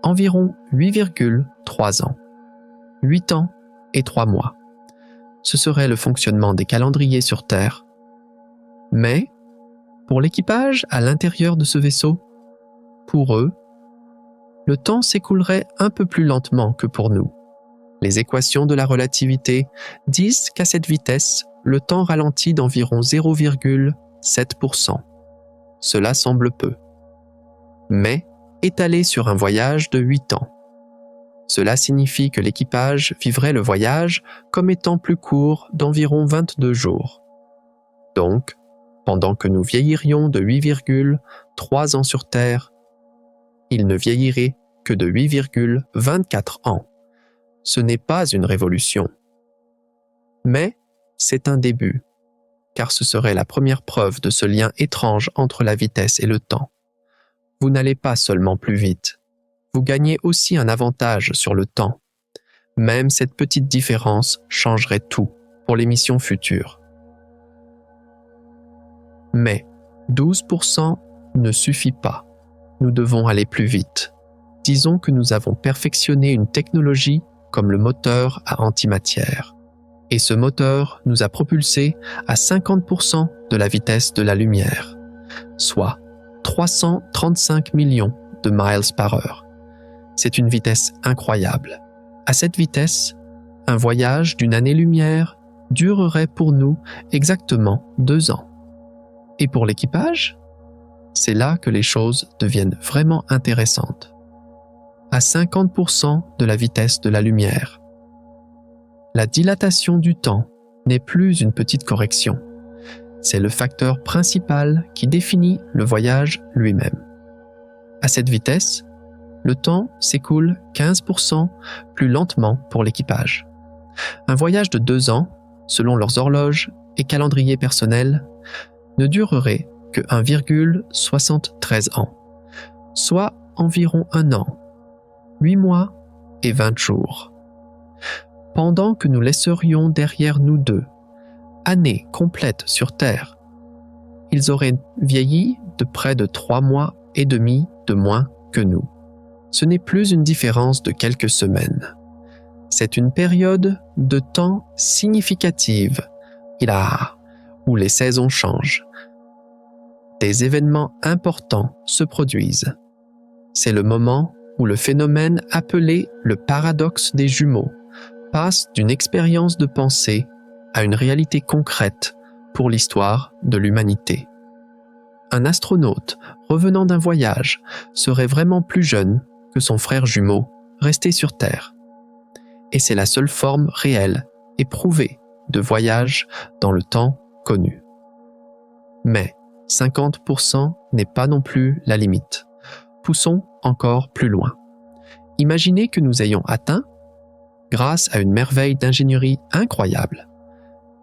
environ 8,3 ans, 8 ans et 3 mois. Ce serait le fonctionnement des calendriers sur Terre. Mais, pour l'équipage à l'intérieur de ce vaisseau, pour eux, le temps s'écoulerait un peu plus lentement que pour nous. Les équations de la relativité disent qu'à cette vitesse, le temps ralentit d'environ 0,7%. Cela semble peu. Mais étalé sur un voyage de 8 ans. Cela signifie que l'équipage vivrait le voyage comme étant plus court d'environ 22 jours. Donc, pendant que nous vieillirions de 8,3 ans sur Terre, il ne vieillirait que de 8,24 ans. Ce n'est pas une révolution. Mais c'est un début, car ce serait la première preuve de ce lien étrange entre la vitesse et le temps. Vous n'allez pas seulement plus vite, vous gagnez aussi un avantage sur le temps. Même cette petite différence changerait tout pour les missions futures. Mais 12% ne suffit pas. Nous devons aller plus vite. Disons que nous avons perfectionné une technologie comme le moteur à antimatière. Et ce moteur nous a propulsés à 50% de la vitesse de la lumière, soit 335 millions de miles par heure. C'est une vitesse incroyable. À cette vitesse, un voyage d'une année-lumière durerait pour nous exactement 2 ans. Et pour l'équipage, c'est là que les choses deviennent vraiment intéressantes. À 50% de la vitesse de la lumière. La dilatation du temps n'est plus une petite correction. C'est le facteur principal qui définit le voyage lui-même. À cette vitesse, le temps s'écoule 15% plus lentement pour l'équipage. Un voyage de 2 ans, selon leurs horloges et calendriers personnels, ne durerait que 1,73 ans, soit environ 1 an, 8 mois et 20 jours. Pendant que nous laisserions derrière nous 2 années complètes sur Terre, ils auraient vieilli de près de 3 mois et demi de moins que nous. Ce n'est plus une différence de quelques semaines. C'est une période de temps significative, où les saisons changent. Des événements importants se produisent. C'est le moment où le phénomène appelé le paradoxe des jumeaux passe d'une expérience de pensée à une réalité concrète pour l'histoire de l'humanité. Un astronaute revenant d'un voyage serait vraiment plus jeune que son frère jumeau resté sur Terre. Et c'est la seule forme réelle et prouvée de voyage dans le temps connu. Mais 50% n'est pas non plus la limite. Poussons encore plus loin. Imaginez que nous ayons atteint, grâce à une merveille d'ingénierie incroyable,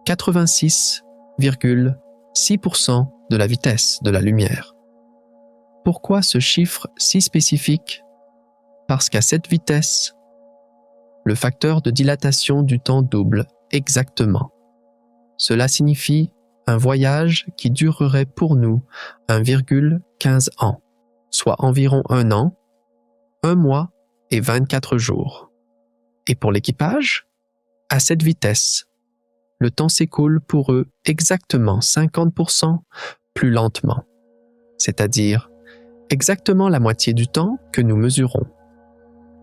86,6% de la vitesse de la lumière. Pourquoi ce chiffre si spécifique? Parce qu'à cette vitesse, le facteur de dilatation du temps double exactement. Cela signifie un voyage qui durerait pour nous 1,15 ans, soit environ 1 an, 1 mois et 24 jours. Et pour l'équipage, à cette vitesse, le temps s'écoule pour eux exactement 50% plus lentement, c'est-à-dire exactement la moitié du temps que nous mesurons.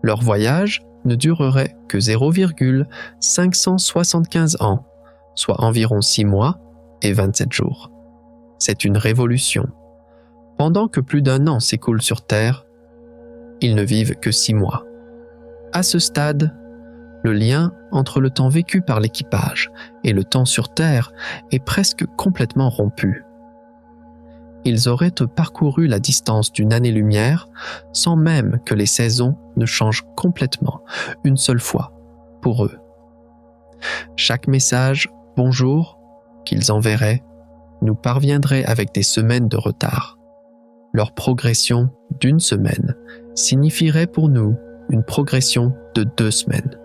Leur voyage ne durerait que 0,575 ans, soit environ 6 mois et 27 jours. C'est une révolution. Pendant que plus d'1 an s'écoule sur Terre, ils ne vivent que 6 mois. À ce stade, le lien entre le temps vécu par l'équipage et le temps sur Terre est presque complètement rompu. Ils auraient parcouru la distance d'une année-lumière sans même que les saisons ne changent complètement une seule fois pour eux. Chaque message « bonjour » qu'ils enverraient nous parviendrait avec des semaines de retard. Leur progression d'1 semaine signifierait pour nous une progression de 2 semaines.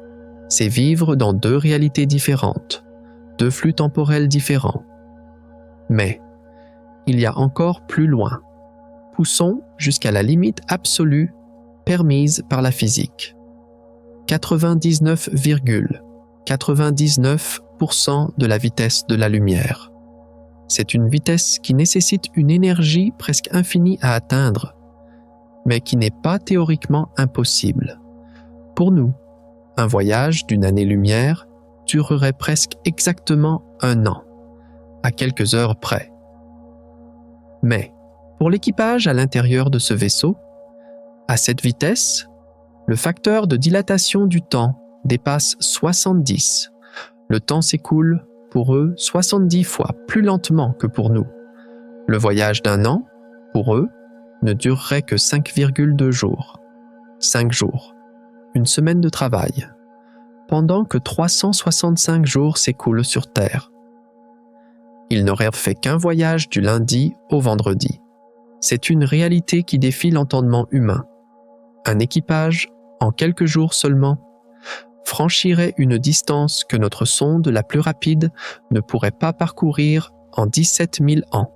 C'est vivre dans 2 réalités différentes, 2 flux temporels différents. Mais il y a encore plus loin. Poussons jusqu'à la limite absolue permise par la physique. 99,99% de la vitesse de la lumière. C'est une vitesse qui nécessite une énergie presque infinie à atteindre, mais qui n'est pas théoriquement impossible. Pour nous, un voyage d'une année-lumière durerait presque exactement 1 an, à quelques heures près. Mais, pour l'équipage à l'intérieur de ce vaisseau, à cette vitesse, le facteur de dilatation du temps dépasse 70. Le temps s'écoule, pour eux, 70 fois plus lentement que pour nous. Le voyage d'1 an, pour eux, ne durerait que 5,2 jours. 5 jours. Une semaine de travail. Pendant que 365 jours s'écoulent sur Terre. Ils n'auraient fait qu'un voyage du lundi au vendredi. C'est une réalité qui défie l'entendement humain. Un équipage, en quelques jours seulement, franchirait une distance que notre sonde la plus rapide ne pourrait pas parcourir en 17 000 ans.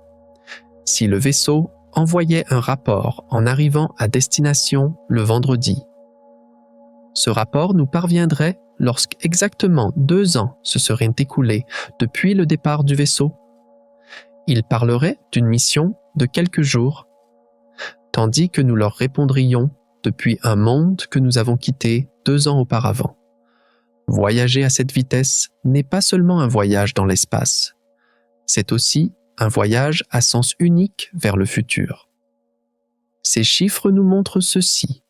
Si le vaisseau envoyait un rapport en arrivant à destination le vendredi. Ce rapport nous parviendrait lorsqu'exactement 2 ans se seraient écoulés depuis le départ du vaisseau. Il parlerait d'une mission de quelques jours, tandis que nous leur répondrions depuis un monde que nous avons quitté 2 ans auparavant. Voyager à cette vitesse n'est pas seulement un voyage dans l'espace, c'est aussi un voyage à sens unique vers le futur. Ces chiffres nous montrent ceci.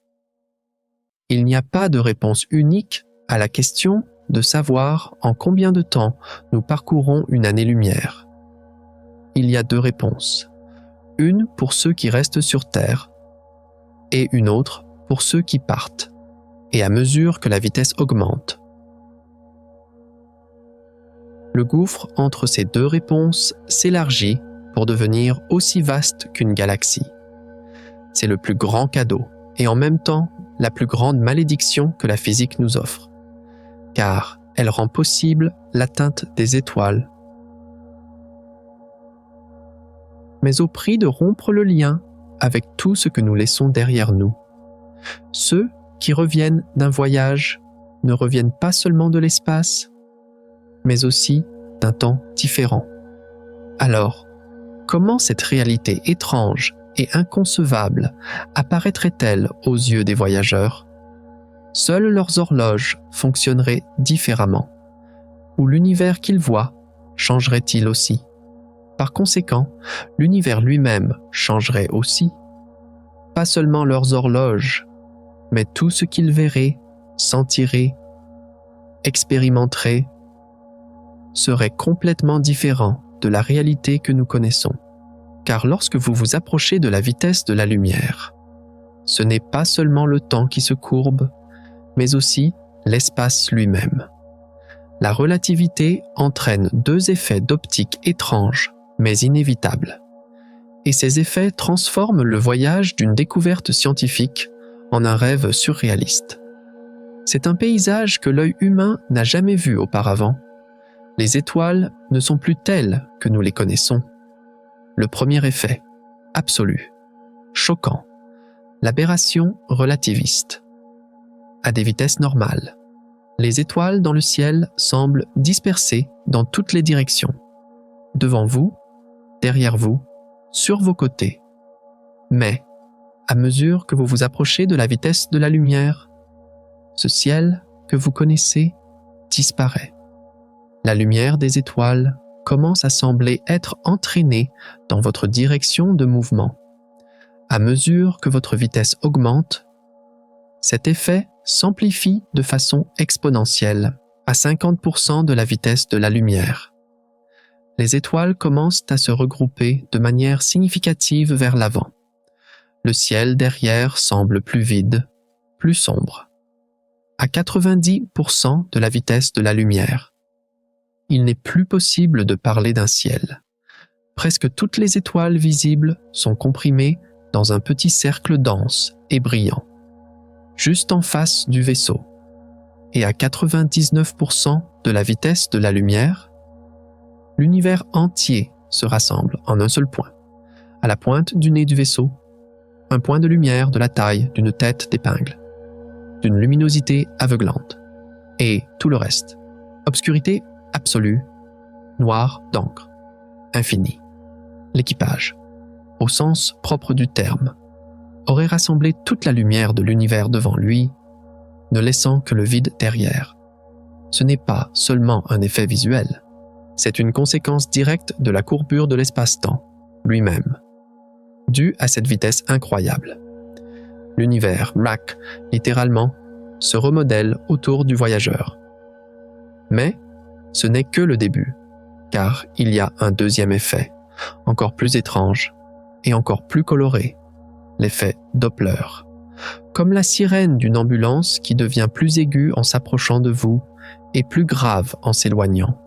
Il n'y a pas de réponse unique à la question de savoir en combien de temps nous parcourons une année-lumière. Il y a deux réponses, une pour ceux qui restent sur Terre et une autre pour ceux qui partent, et à mesure que la vitesse augmente. Le gouffre entre ces deux réponses s'élargit pour devenir aussi vaste qu'une galaxie. C'est le plus grand cadeau et en même temps la plus grande malédiction que la physique nous offre, car elle rend possible l'atteinte des étoiles. Mais au prix de rompre le lien avec tout ce que nous laissons derrière nous. Ceux qui reviennent d'un voyage ne reviennent pas seulement de l'espace, mais aussi d'un temps différent. Alors, comment cette réalité étrange et inconcevable apparaîtrait-elle aux yeux des voyageurs? Seules leurs horloges fonctionneraient différemment, ou l'univers qu'ils voient changerait-il aussi? Par conséquent, l'univers lui-même changerait aussi. Pas seulement leurs horloges, mais tout ce qu'ils verraient, sentiraient, expérimenteraient, serait complètement différent de la réalité que nous connaissons. Car lorsque vous vous approchez de la vitesse de la lumière, ce n'est pas seulement le temps qui se courbe, mais aussi l'espace lui-même. La relativité entraîne deux effets d'optique étranges, mais inévitables. Et ces effets transforment le voyage d'une découverte scientifique en un rêve surréaliste. C'est un paysage que l'œil humain n'a jamais vu auparavant. Les étoiles ne sont plus telles que nous les connaissons. Le premier effet, absolu, choquant, l'aberration relativiste. À des vitesses normales, les étoiles dans le ciel semblent dispersées dans toutes les directions, devant vous, derrière vous, sur vos côtés. Mais, à mesure que vous vous approchez de la vitesse de la lumière, ce ciel que vous connaissez disparaît. La lumière des étoiles commence à sembler être entraînée dans votre direction de mouvement. À mesure que votre vitesse augmente, cet effet s'amplifie de façon exponentielle, à 50% de la vitesse de la lumière. Les étoiles commencent à se regrouper de manière significative vers l'avant. Le ciel derrière semble plus vide, plus sombre. À 90% de la vitesse de la lumière, il n'est plus possible de parler d'un ciel. Presque toutes les étoiles visibles sont comprimées dans un petit cercle dense et brillant, juste en face du vaisseau. Et à 99% de la vitesse de la lumière, l'univers entier se rassemble en un seul point, à la pointe du nez du vaisseau, un point de lumière de la taille d'une tête d'épingle, d'une luminosité aveuglante, et tout le reste, obscurité absolue, noir d'encre, infini. L'équipage, au sens propre du terme, aurait rassemblé toute la lumière de l'univers devant lui, ne laissant que le vide derrière. Ce n'est pas seulement un effet visuel, c'est une conséquence directe de la courbure de l'espace-temps lui-même, due à cette vitesse incroyable. L'univers, littéralement, se remodèle autour du voyageur. Mais ce n'est que le début, car il y a un deuxième effet, encore plus étrange et encore plus coloré, l'effet Doppler. Comme la sirène d'une ambulance qui devient plus aiguë en s'approchant de vous et plus grave en s'éloignant.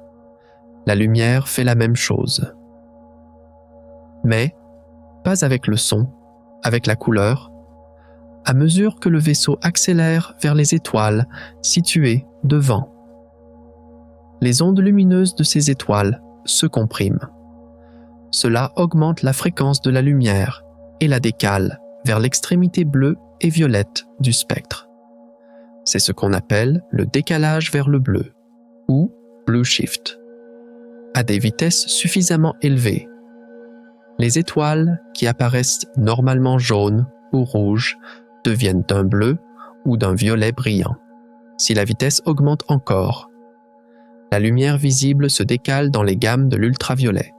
La lumière fait la même chose. Mais, pas avec le son, avec la couleur, à mesure que le vaisseau accélère vers les étoiles situées devant. Les ondes lumineuses de ces étoiles se compriment. Cela augmente la fréquence de la lumière et la décale vers l'extrémité bleue et violette du spectre. C'est ce qu'on appelle le décalage vers le bleu, ou blue shift. À des vitesses suffisamment élevées, les étoiles qui apparaissent normalement jaunes ou rouges deviennent d'un bleu ou d'un violet brillant. Si la vitesse augmente encore, la lumière visible se décale dans les gammes de l'ultraviolet,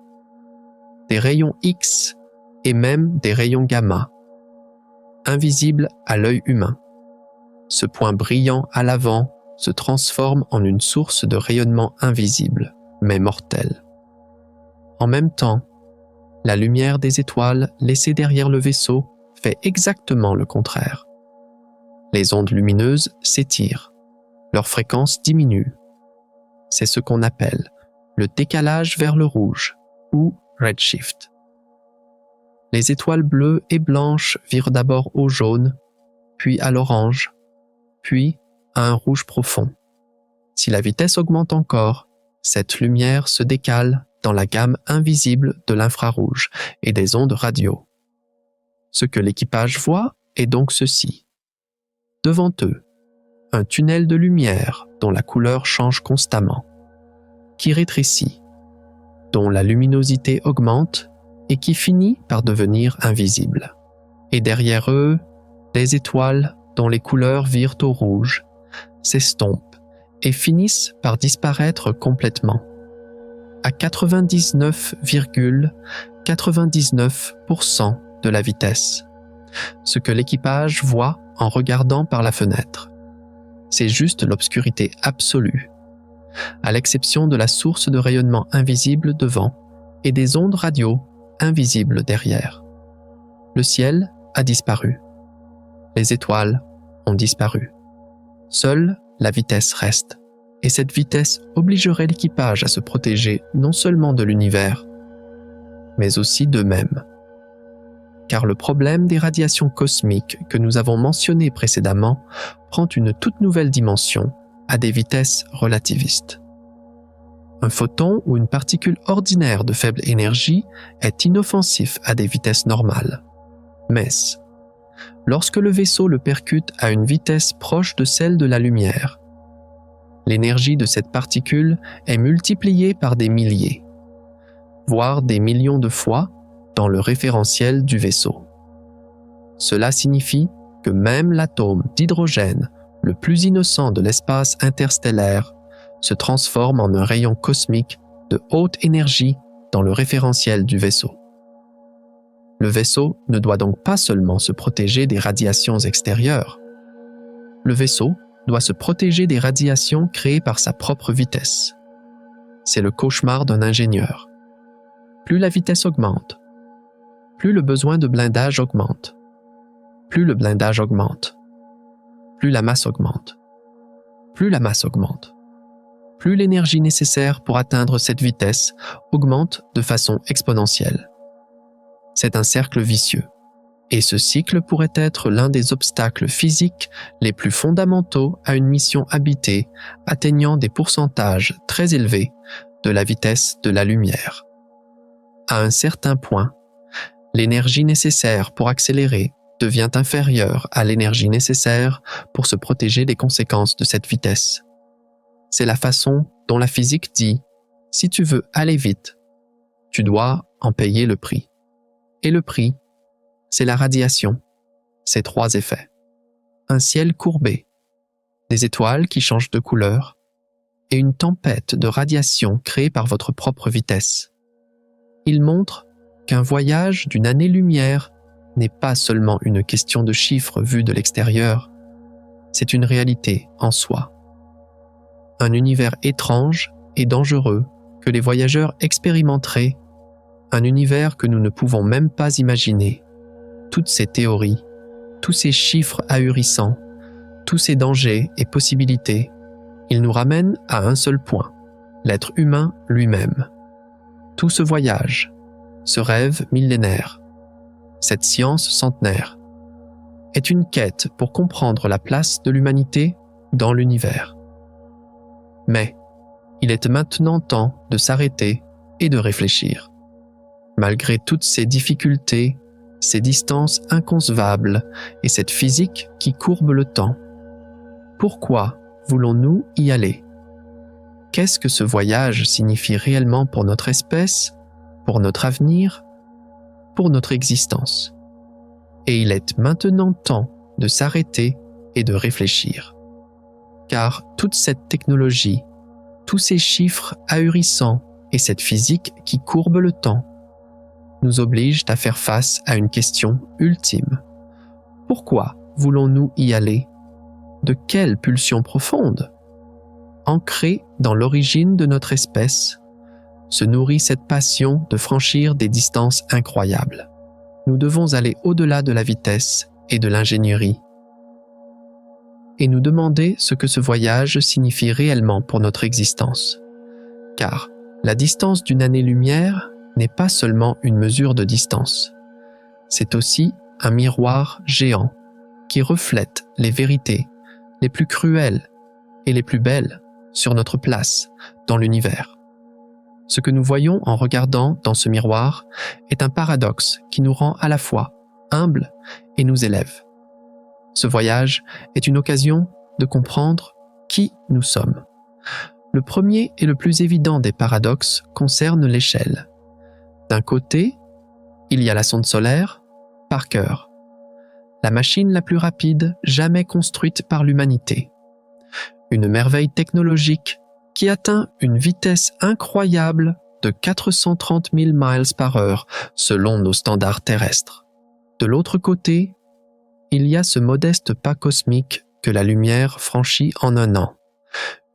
des rayons X et même des rayons gamma, invisibles à l'œil humain. Ce point brillant à l'avant se transforme en une source de rayonnement invisible, mais mortel. En même temps, la lumière des étoiles laissée derrière le vaisseau fait exactement le contraire. Les ondes lumineuses s'étirent, leur fréquence diminue. C'est ce qu'on appelle le décalage vers le rouge ou redshift. Les étoiles bleues et blanches virent d'abord au jaune, puis à l'orange, puis à un rouge profond. Si la vitesse augmente encore, cette lumière se décale dans la gamme invisible de l'infrarouge et des ondes radio. Ce que l'équipage voit est donc ceci. Devant eux, un tunnel de lumière dont la couleur change constamment, qui rétrécit, dont la luminosité augmente et qui finit par devenir invisible. Et derrière eux, des étoiles dont les couleurs virent au rouge, s'estompent et finissent par disparaître complètement, à 99,99% de la vitesse. Ce que l'équipage voit en regardant par la fenêtre, c'est juste l'obscurité absolue, à l'exception de la source de rayonnement invisible devant et des ondes radio invisibles derrière. Le ciel a disparu. Les étoiles ont disparu. Seule la vitesse reste. Et cette vitesse obligerait l'équipage à se protéger non seulement de l'univers, mais aussi d'eux-mêmes. Car le problème des radiations cosmiques que nous avons mentionné précédemment prend une toute nouvelle dimension à des vitesses relativistes. Un photon ou une particule ordinaire de faible énergie est inoffensif à des vitesses normales. Mais lorsque le vaisseau le percute à une vitesse proche de celle de la lumière, l'énergie de cette particule est multipliée par des milliers, voire des millions de fois dans le référentiel du vaisseau. Cela signifie que même l'atome d'hydrogène, le plus innocent de l'espace interstellaire, se transforme en un rayon cosmique de haute énergie dans le référentiel du vaisseau. Le vaisseau ne doit donc pas seulement se protéger des radiations extérieures. Le vaisseau doit se protéger des radiations créées par sa propre vitesse. C'est le cauchemar d'un ingénieur. Plus la vitesse augmente, plus le besoin de blindage augmente. Plus le blindage augmente, plus la masse augmente. Plus la masse augmente, plus l'énergie nécessaire pour atteindre cette vitesse augmente de façon exponentielle. C'est un cercle vicieux. Et ce cycle pourrait être l'un des obstacles physiques les plus fondamentaux à une mission habitée atteignant des pourcentages très élevés de la vitesse de la lumière. À un certain point, l'énergie nécessaire pour accélérer devient inférieure à l'énergie nécessaire pour se protéger des conséquences de cette vitesse. C'est la façon dont la physique dit « si tu veux aller vite, tu dois en payer le prix ». Et le prix, c'est la radiation, ces trois effets. Un ciel courbé, des étoiles qui changent de couleur et une tempête de radiation créée par votre propre vitesse. Il montre qu'un voyage d'une année-lumière n'est pas seulement une question de chiffres vus de l'extérieur, c'est une réalité en soi. Un univers étrange et dangereux que les voyageurs expérimenteraient, un univers que nous ne pouvons même pas imaginer. Toutes ces théories, tous ces chiffres ahurissants, tous ces dangers et possibilités, ils nous ramènent à un seul point, l'être humain lui-même. Tout ce voyage, ce rêve millénaire, cette science centenaire, est une quête pour comprendre la place de l'humanité dans l'univers. Mais il est maintenant temps de s'arrêter et de réfléchir. Malgré toutes ces difficultés, ces distances inconcevables et cette physique qui courbe le temps, pourquoi voulons-nous y aller? Qu'est-ce que ce voyage signifie réellement pour notre espèce, pour notre avenir, pour notre existence? Et il est maintenant temps de s'arrêter et de réfléchir. car toute cette technologie, tous ces chiffres ahurissants et cette physique qui courbe le temps nous obligent à faire face à une question ultime. Pourquoi voulons-nous y aller? De quelle pulsion profonde, ancrée dans l'origine de notre espèce, se nourrit cette passion de franchir des distances incroyables? Nous devons aller au-delà de la vitesse et de l'ingénierie et nous demander ce que ce voyage signifie réellement pour notre existence. Car la distance d'une année-lumière n'est pas seulement une mesure de distance, c'est aussi un miroir géant qui reflète les vérités les plus cruelles et les plus belles sur notre place dans l'univers. Ce que nous voyons en regardant dans ce miroir est un paradoxe qui nous rend à la fois humbles et nous élève. Ce voyage est une occasion de comprendre qui nous sommes. Le premier et le plus évident des paradoxes concerne l'échelle. D'un côté, il y a la sonde solaire, Parker, la machine la plus rapide jamais construite par l'humanité. Une merveille technologique qui atteint une vitesse incroyable de 430 000 miles par heure selon nos standards terrestres. De l'autre côté, il y a ce modeste pas cosmique que la lumière franchit en un an,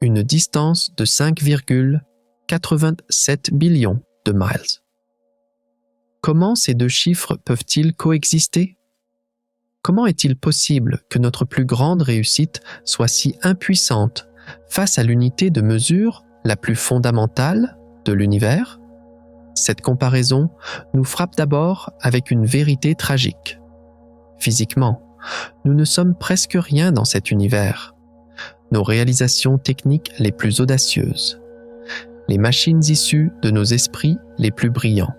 une distance de 5,87 billions de miles. Comment ces deux chiffres peuvent-ils coexister? Comment est-il possible que notre plus grande réussite soit si impuissante face à l'unité de mesure la plus fondamentale de l'univers? Cette comparaison nous frappe d'abord avec une vérité tragique. Physiquement, nous ne sommes presque rien dans cet univers. Nos réalisations techniques les plus audacieuses, les machines issues de nos esprits les plus brillants,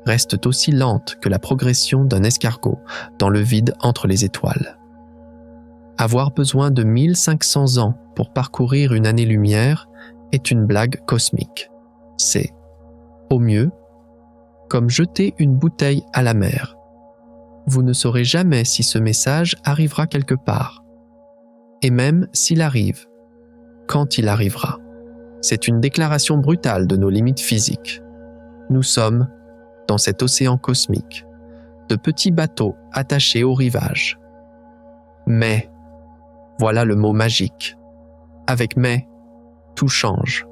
restent aussi lentes que la progression d'un escargot dans le vide entre les étoiles. Avoir besoin de 1500 ans pour parcourir une année-lumière est une blague cosmique. C'est, au mieux, comme jeter une bouteille à la mer. Vous ne saurez jamais si ce message arrivera quelque part. Et même s'il arrive, quand il arrivera. C'est une déclaration brutale de nos limites physiques. Nous sommes, dans cet océan cosmique, de petits bateaux attachés au rivage. Mais, voilà le mot magique. Avec mais, tout change.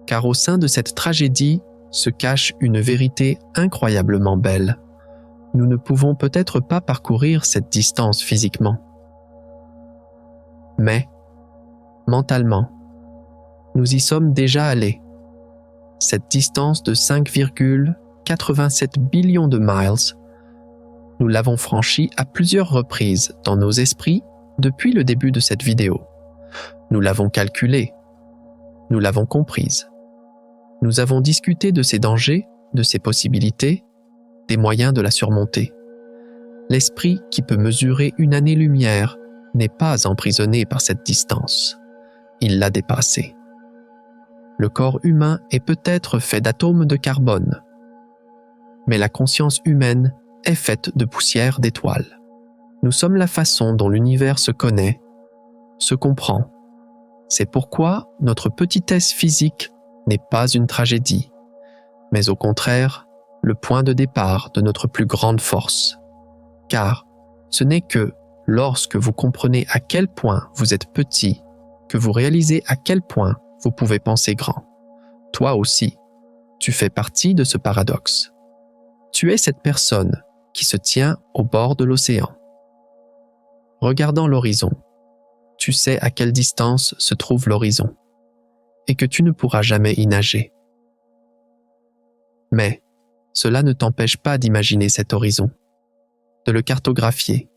Car au sein de cette tragédie se cache une vérité incroyablement belle. Nous ne pouvons peut-être pas parcourir cette distance physiquement. Mais, mentalement, nous y sommes déjà allés. Cette distance de 5,87 billions de miles, nous l'avons franchie à plusieurs reprises dans nos esprits depuis le début de cette vidéo. Nous l'avons calculée, nous l'avons comprise. Nous avons discuté de ses dangers, de ses possibilités, des moyens de la surmonter. L'esprit qui peut mesurer une année-lumière n'est pas emprisonné par cette distance. Il l'a dépassée. Le corps humain est peut-être fait d'atomes de carbone, mais la conscience humaine est faite de poussière d'étoiles. Nous sommes la façon dont l'univers se connaît, se comprend. C'est pourquoi notre petitesse physique n'est pas une tragédie, mais au contraire, le point de départ de notre plus grande force. Car ce n'est que lorsque vous comprenez à quel point vous êtes petit, que vous réalisez à quel point vous pouvez penser grand. Toi aussi, tu fais partie de ce paradoxe. Tu es cette personne qui se tient au bord de l'océan. Regardant l'horizon, tu sais à quelle distance se trouve l'horizon et que tu ne pourras jamais y nager. Mais cela ne t'empêche pas d'imaginer cet horizon, de le cartographier,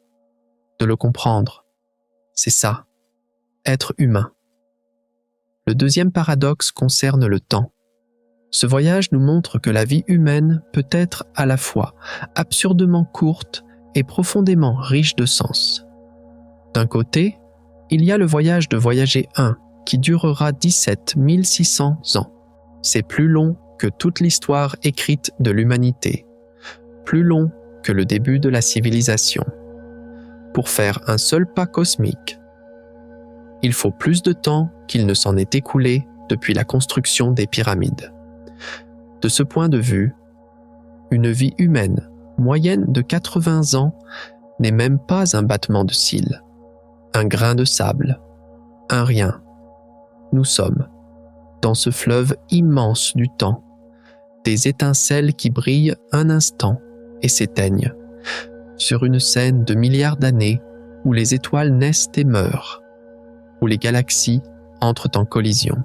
de le comprendre. C'est ça, être humain. Le deuxième paradoxe concerne le temps. Ce voyage nous montre que la vie humaine peut être à la fois absurdement courte et profondément riche de sens. D'un côté, il y a le voyage de Voyager 1 qui durera 17 600 ans. C'est plus long que toute l'histoire écrite de l'humanité, plus long que le début de la civilisation. Pour faire un seul pas cosmique, Il faut plus de temps qu'il ne s'en est écoulé depuis la construction des pyramides. De ce point de vue, une vie humaine moyenne de 80 ans n'est même pas un battement de cils, un grain de sable, un rien. Nous sommes, dans ce fleuve immense du temps, des étincelles qui brillent un instant et s'éteignent, sur une scène de milliards d'années où les étoiles naissent et meurent, où les galaxies entrent en collision.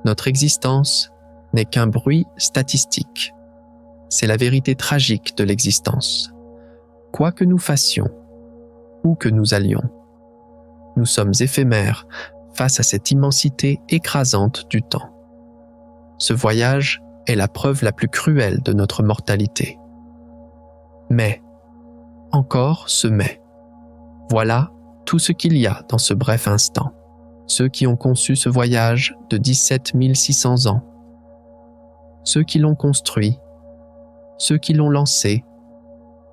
Notre existence n'est qu'un bruit statistique. C'est la vérité tragique de l'existence. Quoi que nous fassions, où que nous allions, nous sommes éphémères face à cette immensité écrasante du temps. Ce voyage est la preuve la plus cruelle de notre mortalité. Mais, encore ce mais. Voilà tout ce qu'il y a dans ce bref instant. Ceux qui ont conçu ce voyage de 17 600 ans, ceux qui l'ont construit, ceux qui l'ont lancé,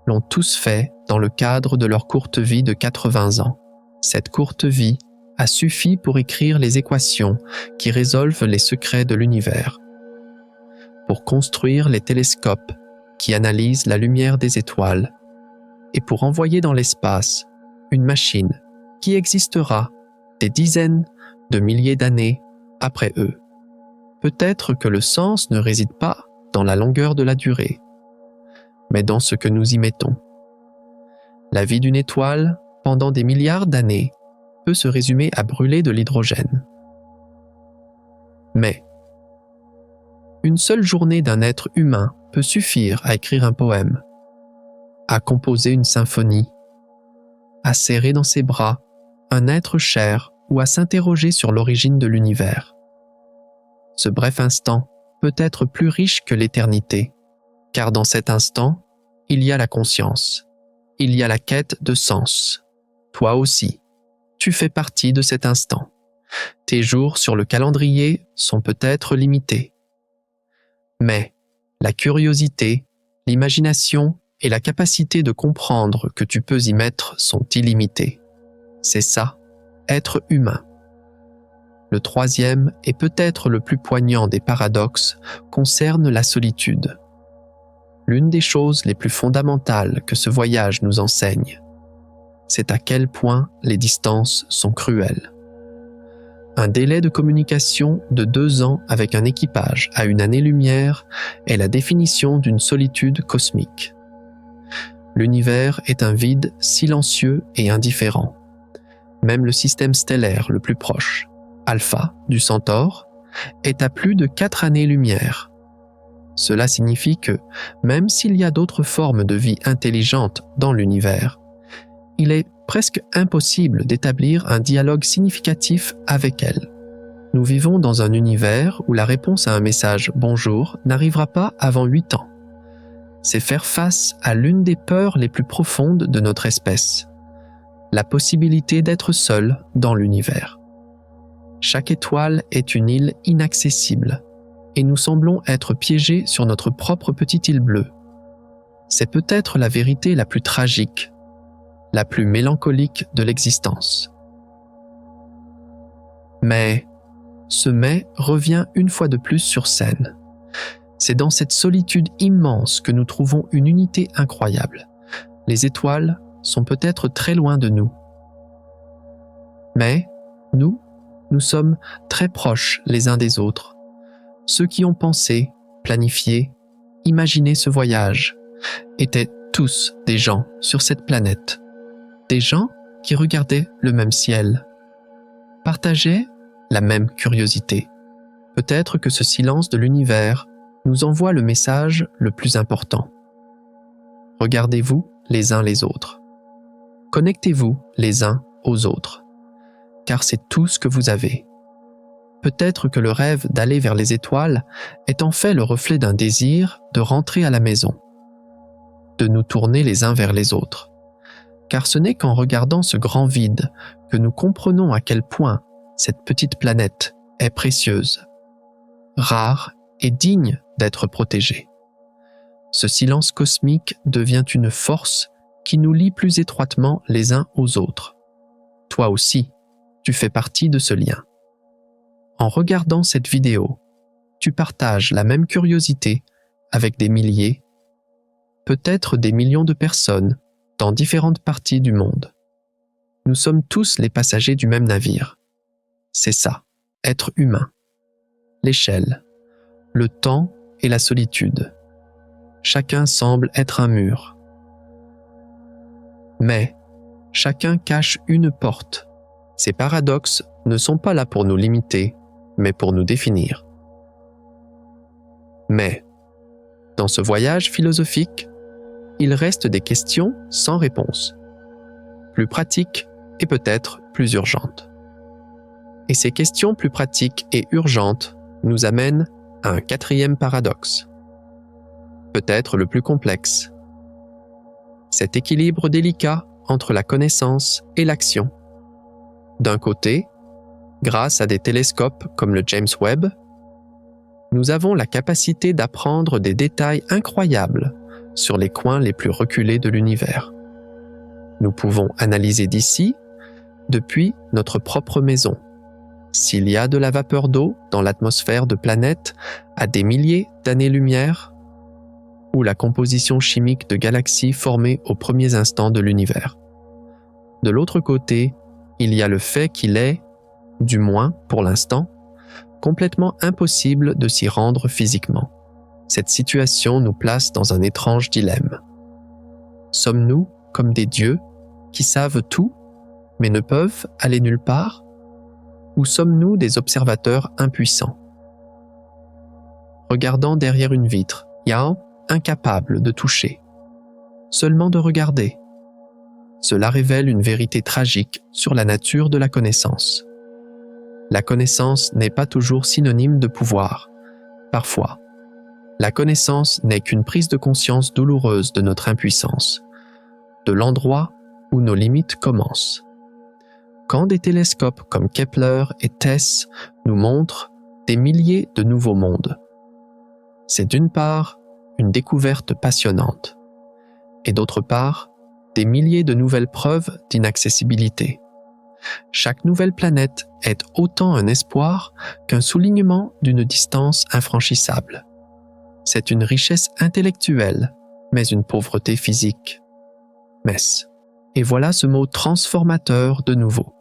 l'ont tous fait dans le cadre de leur courte vie de 80 ans. Cette courte vie a suffi pour écrire les équations qui résolvent les secrets de l'univers, pour construire les télescopes qui analysent la lumière des étoiles et pour envoyer dans l'espace une machine qui existera des dizaines de milliers d'années après eux. Peut-être que le sens ne réside pas dans la longueur de la durée, mais dans ce que nous y mettons. La vie d'une étoile, pendant des milliards d'années, peut se résumer à brûler de l'hydrogène. Mais une seule journée d'un être humain peut suffire à écrire un poème, à composer une symphonie, à serrer dans ses bras un être cher ou à s'interroger sur l'origine de l'univers. Ce bref instant peut être plus riche que l'éternité, car dans cet instant, il y a la conscience, il y a la quête de sens. Toi aussi, tu fais partie de cet instant. Tes jours sur le calendrier sont peut-être limités. Mais la curiosité, l'imagination et la capacité de comprendre que tu peux y mettre sont illimitées. C'est ça, être humain. Le troisième et peut-être le plus poignant des paradoxes concerne la solitude. L'une des choses les plus fondamentales que ce voyage nous enseigne, c'est à quel point les distances sont cruelles. Un délai de communication de 2 ans avec un équipage à une année-lumière est la définition d'une solitude cosmique. L'univers est un vide silencieux et indifférent. Même le système stellaire le plus proche, Alpha du Centaure, est à plus de 4 années-lumière. Cela signifie que, même s'il y a d'autres formes de vie intelligentes dans l'univers, il est presque impossible d'établir un dialogue significatif avec elles. Nous vivons dans un univers où la réponse à un message « bonjour » n'arrivera pas avant 8 ans. C'est faire face à l'une des peurs les plus profondes de notre espèce, la possibilité d'être seul dans l'univers. Chaque étoile est une île inaccessible, et nous semblons être piégés sur notre propre petite île bleue. C'est peut-être la vérité la plus tragique, la plus mélancolique de l'existence. Mais ce mais revient une fois de plus sur scène. C'est dans cette solitude immense que nous trouvons une unité incroyable. Les étoiles sont peut-être très loin de nous. Mais nous sommes très proches les uns des autres. Ceux qui ont pensé, planifié, imaginé ce voyage étaient tous des gens sur cette planète. Des gens qui regardaient le même ciel, partageaient la même curiosité. Peut-être que ce silence de l'univers nous envoie le message le plus important. Regardez-vous les uns les autres. Connectez-vous les uns aux autres, car c'est tout ce que vous avez. Peut-être que le rêve d'aller vers les étoiles est en fait le reflet d'un désir de rentrer à la maison, de nous tourner les uns vers les autres. Car ce n'est qu'en regardant ce grand vide que nous comprenons à quel point cette petite planète est précieuse, rare et digne d'être protégée. Ce silence cosmique devient une force qui nous lie plus étroitement les uns aux autres. Toi aussi, tu fais partie de ce lien. En regardant cette vidéo, tu partages la même curiosité avec des milliers, peut-être des millions de personnes dans différentes parties du monde. Nous sommes tous les passagers du même navire. C'est ça, être humain. L'échelle, le temps et la solitude. Chacun semble être un mur. Mais chacun cache une porte. Ces paradoxes ne sont pas là pour nous limiter, mais pour nous définir. Mais, dans ce voyage philosophique, il reste des questions sans réponse, plus pratiques et peut-être plus urgentes. Et ces questions plus pratiques et urgentes nous amènent à un quatrième paradoxe, peut-être le plus complexe. Cet équilibre délicat entre la connaissance et l'action. D'un côté, grâce à des télescopes comme le James Webb, nous avons la capacité d'apprendre des détails incroyables sur les coins les plus reculés de l'univers. Nous pouvons analyser d'ici, depuis notre propre maison, s'il y a de la vapeur d'eau dans l'atmosphère de planètes à des milliers d'années-lumière, ou la composition chimique de galaxies formées aux premiers instants de l'univers. De l'autre côté, il y a le fait qu'il est, du moins pour l'instant, complètement impossible de s'y rendre physiquement. Cette situation nous place dans un étrange dilemme. Sommes-nous comme des dieux qui savent tout, mais ne peuvent aller nulle part? Ou sommes-nous des observateurs impuissants? Regardant derrière une vitre, Yao, incapable de toucher, seulement de regarder. Cela révèle une vérité tragique sur la nature de la connaissance. La connaissance n'est pas toujours synonyme de pouvoir. Parfois, la connaissance n'est qu'une prise de conscience douloureuse de notre impuissance, de l'endroit où nos limites commencent. Quand des télescopes comme Kepler et TESS nous montrent des milliers de nouveaux mondes, c'est d'une part une découverte passionnante, et d'autre part, des milliers de nouvelles preuves d'inaccessibilité. Chaque nouvelle planète est autant un espoir qu'un soulignement d'une distance infranchissable. C'est une richesse intellectuelle, mais une pauvreté physique. Mess. Et voilà ce mot transformateur de nouveau.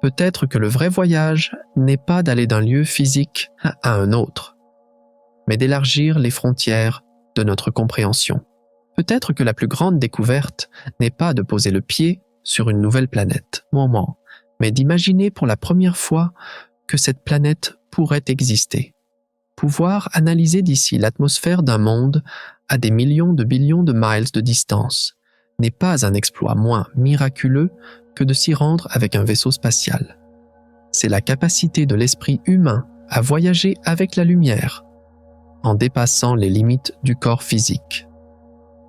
Peut-être que le vrai voyage n'est pas d'aller d'un lieu physique à un autre, mais d'élargir les frontières de notre compréhension. Peut-être que la plus grande découverte n'est pas de poser le pied sur une nouvelle planète, mais d'imaginer pour la première fois que cette planète pourrait exister. Pouvoir analyser d'ici l'atmosphère d'un monde à des millions de billions de miles de distance n'est pas un exploit moins miraculeux que de s'y rendre avec un vaisseau spatial. C'est la capacité de l'esprit humain à voyager avec la lumière, en dépassant les limites du corps physique.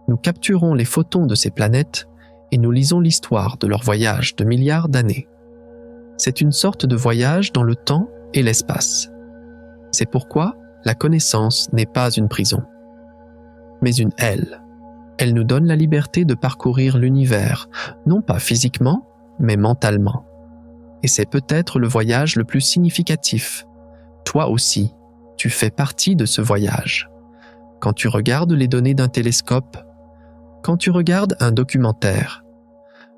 Nous capturons les photons de ces planètes et nous lisons l'histoire de leur voyage de milliards d'années. C'est une sorte de voyage dans le temps et l'espace. C'est pourquoi la connaissance n'est pas une prison, mais une aile. Elle nous donne la liberté de parcourir l'univers, non pas physiquement, mais mentalement. Et c'est peut-être le voyage le plus significatif. Toi aussi, tu fais partie de ce voyage. Quand tu regardes les données d'un télescope, quand tu regardes un documentaire,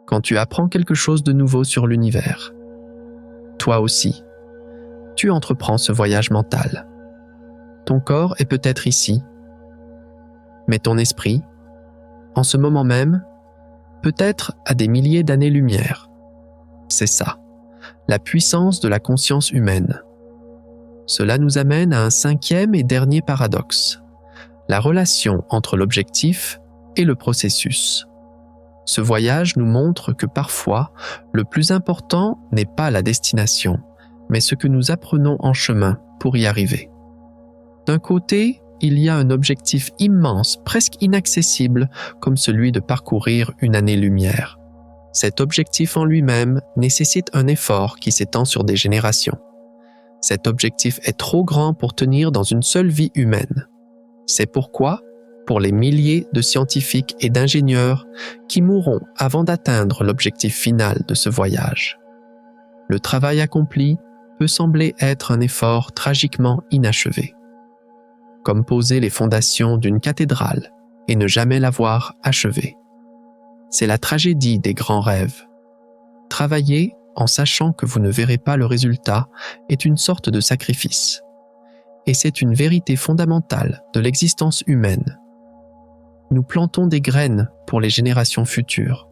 quand tu apprends quelque chose de nouveau sur l'univers, toi aussi, tu entreprends ce voyage mental. Ton corps est peut-être ici, mais ton esprit, en ce moment même, peut-être à des milliers d'années-lumière. C'est ça, la puissance de la conscience humaine. Cela nous amène à un cinquième et dernier paradoxe, la relation entre l'objectif et le processus. Ce voyage nous montre que parfois, le plus important n'est pas la destination, mais ce que nous apprenons en chemin pour y arriver. D'un côté, il y a un objectif immense, presque inaccessible, comme celui de parcourir une année-lumière. Cet objectif en lui-même nécessite un effort qui s'étend sur des générations. Cet objectif est trop grand pour tenir dans une seule vie humaine. C'est pourquoi, pour les milliers de scientifiques et d'ingénieurs qui mourront avant d'atteindre l'objectif final de ce voyage, le travail accompli peut sembler être un effort tragiquement inachevé, comme poser les fondations d'une cathédrale et ne jamais l'avoir achevée. C'est la tragédie des grands rêves. Travailler en sachant que vous ne verrez pas le résultat est une sorte de sacrifice. Et c'est une vérité fondamentale de l'existence humaine. Nous plantons des graines pour les générations futures.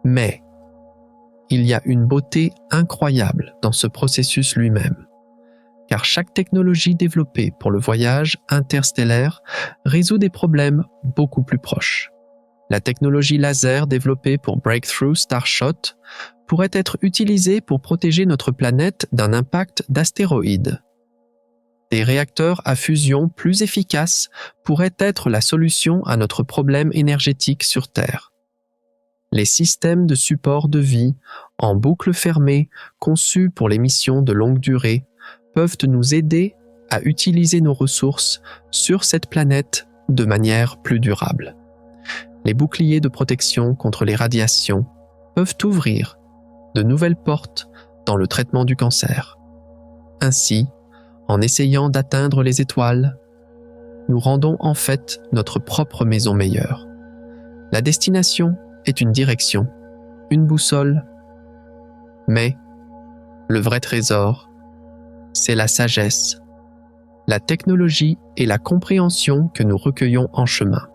Mais il y a une beauté incroyable dans ce processus lui-même, car chaque technologie développée pour le voyage interstellaire résout des problèmes beaucoup plus proches. La technologie laser développée pour Breakthrough Starshot pourrait être utilisée pour protéger notre planète d'un impact d'astéroïdes. Des réacteurs à fusion plus efficaces pourraient être la solution à notre problème énergétique sur Terre. Les systèmes de support de vie, en boucle fermée, conçus pour les missions de longue durée, peuvent nous aider à utiliser nos ressources sur cette planète de manière plus durable. Les boucliers de protection contre les radiations peuvent ouvrir de nouvelles portes dans le traitement du cancer. Ainsi, en essayant d'atteindre les étoiles, nous rendons en fait notre propre maison meilleure. La destination est une direction, une boussole, mais le vrai trésor, c'est la sagesse, la technologie et la compréhension que nous recueillons en chemin.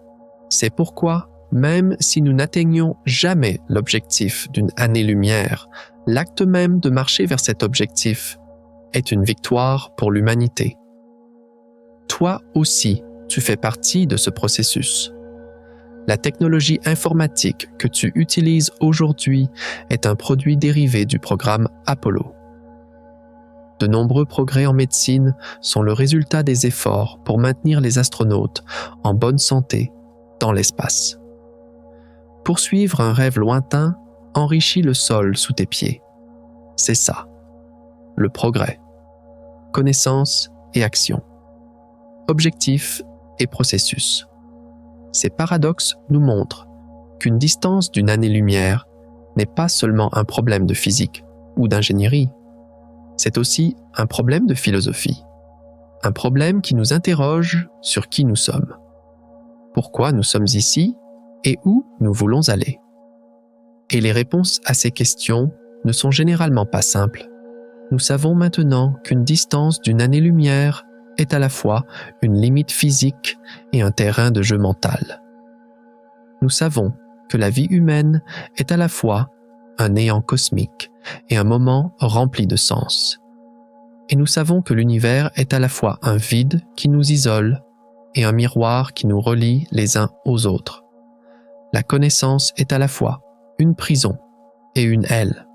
C'est pourquoi, même si nous n'atteignons jamais l'objectif d'une année-lumière, l'acte même de marcher vers cet objectif est une victoire pour l'humanité. Toi aussi, tu fais partie de ce processus. La technologie informatique que tu utilises aujourd'hui est un produit dérivé du programme Apollo. De nombreux progrès en médecine sont le résultat des efforts pour maintenir les astronautes en bonne santé dans l'espace. Poursuivre un rêve lointain enrichit le sol sous tes pieds. C'est ça, le progrès. Connaissance et action. Objectif et processus. Ces paradoxes nous montrent qu'une distance d'une année-lumière n'est pas seulement un problème de physique ou d'ingénierie, c'est aussi un problème de philosophie, un problème qui nous interroge sur qui nous sommes, pourquoi nous sommes ici et où nous voulons aller. Et les réponses à ces questions ne sont généralement pas simples. Nous savons maintenant qu'une distance d'une année-lumière est à la fois une limite physique et un terrain de jeu mental. Nous savons que la vie humaine est à la fois un néant cosmique et un moment rempli de sens. Et nous savons que l'univers est à la fois un vide qui nous isole et un miroir qui nous relie les uns aux autres. La connaissance est à la fois une prison et une aile.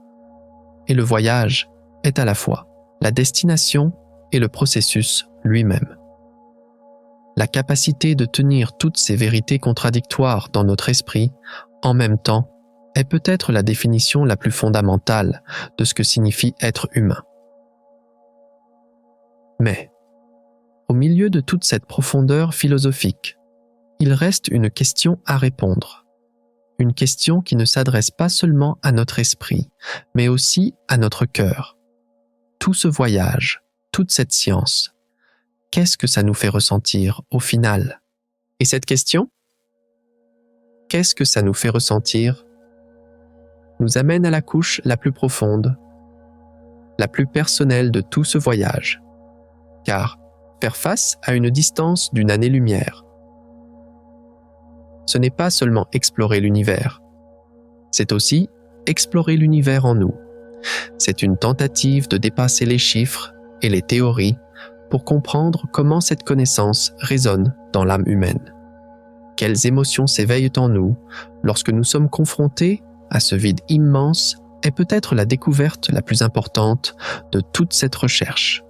Et le voyage est à la fois la destination et le processus lui-même. La capacité de tenir toutes ces vérités contradictoires dans notre esprit en même temps est peut-être la définition la plus fondamentale de ce que signifie être humain. Mais, au milieu de toute cette profondeur philosophique, il reste une question à répondre. Une question qui ne s'adresse pas seulement à notre esprit, mais aussi à notre cœur. Tout ce voyage, toute cette science, qu'est-ce que ça nous fait ressentir au final? Et cette question, qu'est-ce que ça nous fait ressentir, nous amène à la couche la plus profonde, la plus personnelle de tout ce voyage. Car faire face à une distance d'une année-lumière, ce n'est pas seulement explorer l'univers, c'est aussi explorer l'univers en nous. C'est une tentative de dépasser les chiffres et les théories pour comprendre comment cette connaissance résonne dans l'âme humaine. Quelles émotions s'éveillent en nous lorsque nous sommes confrontés à ce vide immense est peut-être la découverte la plus importante de toute cette recherche.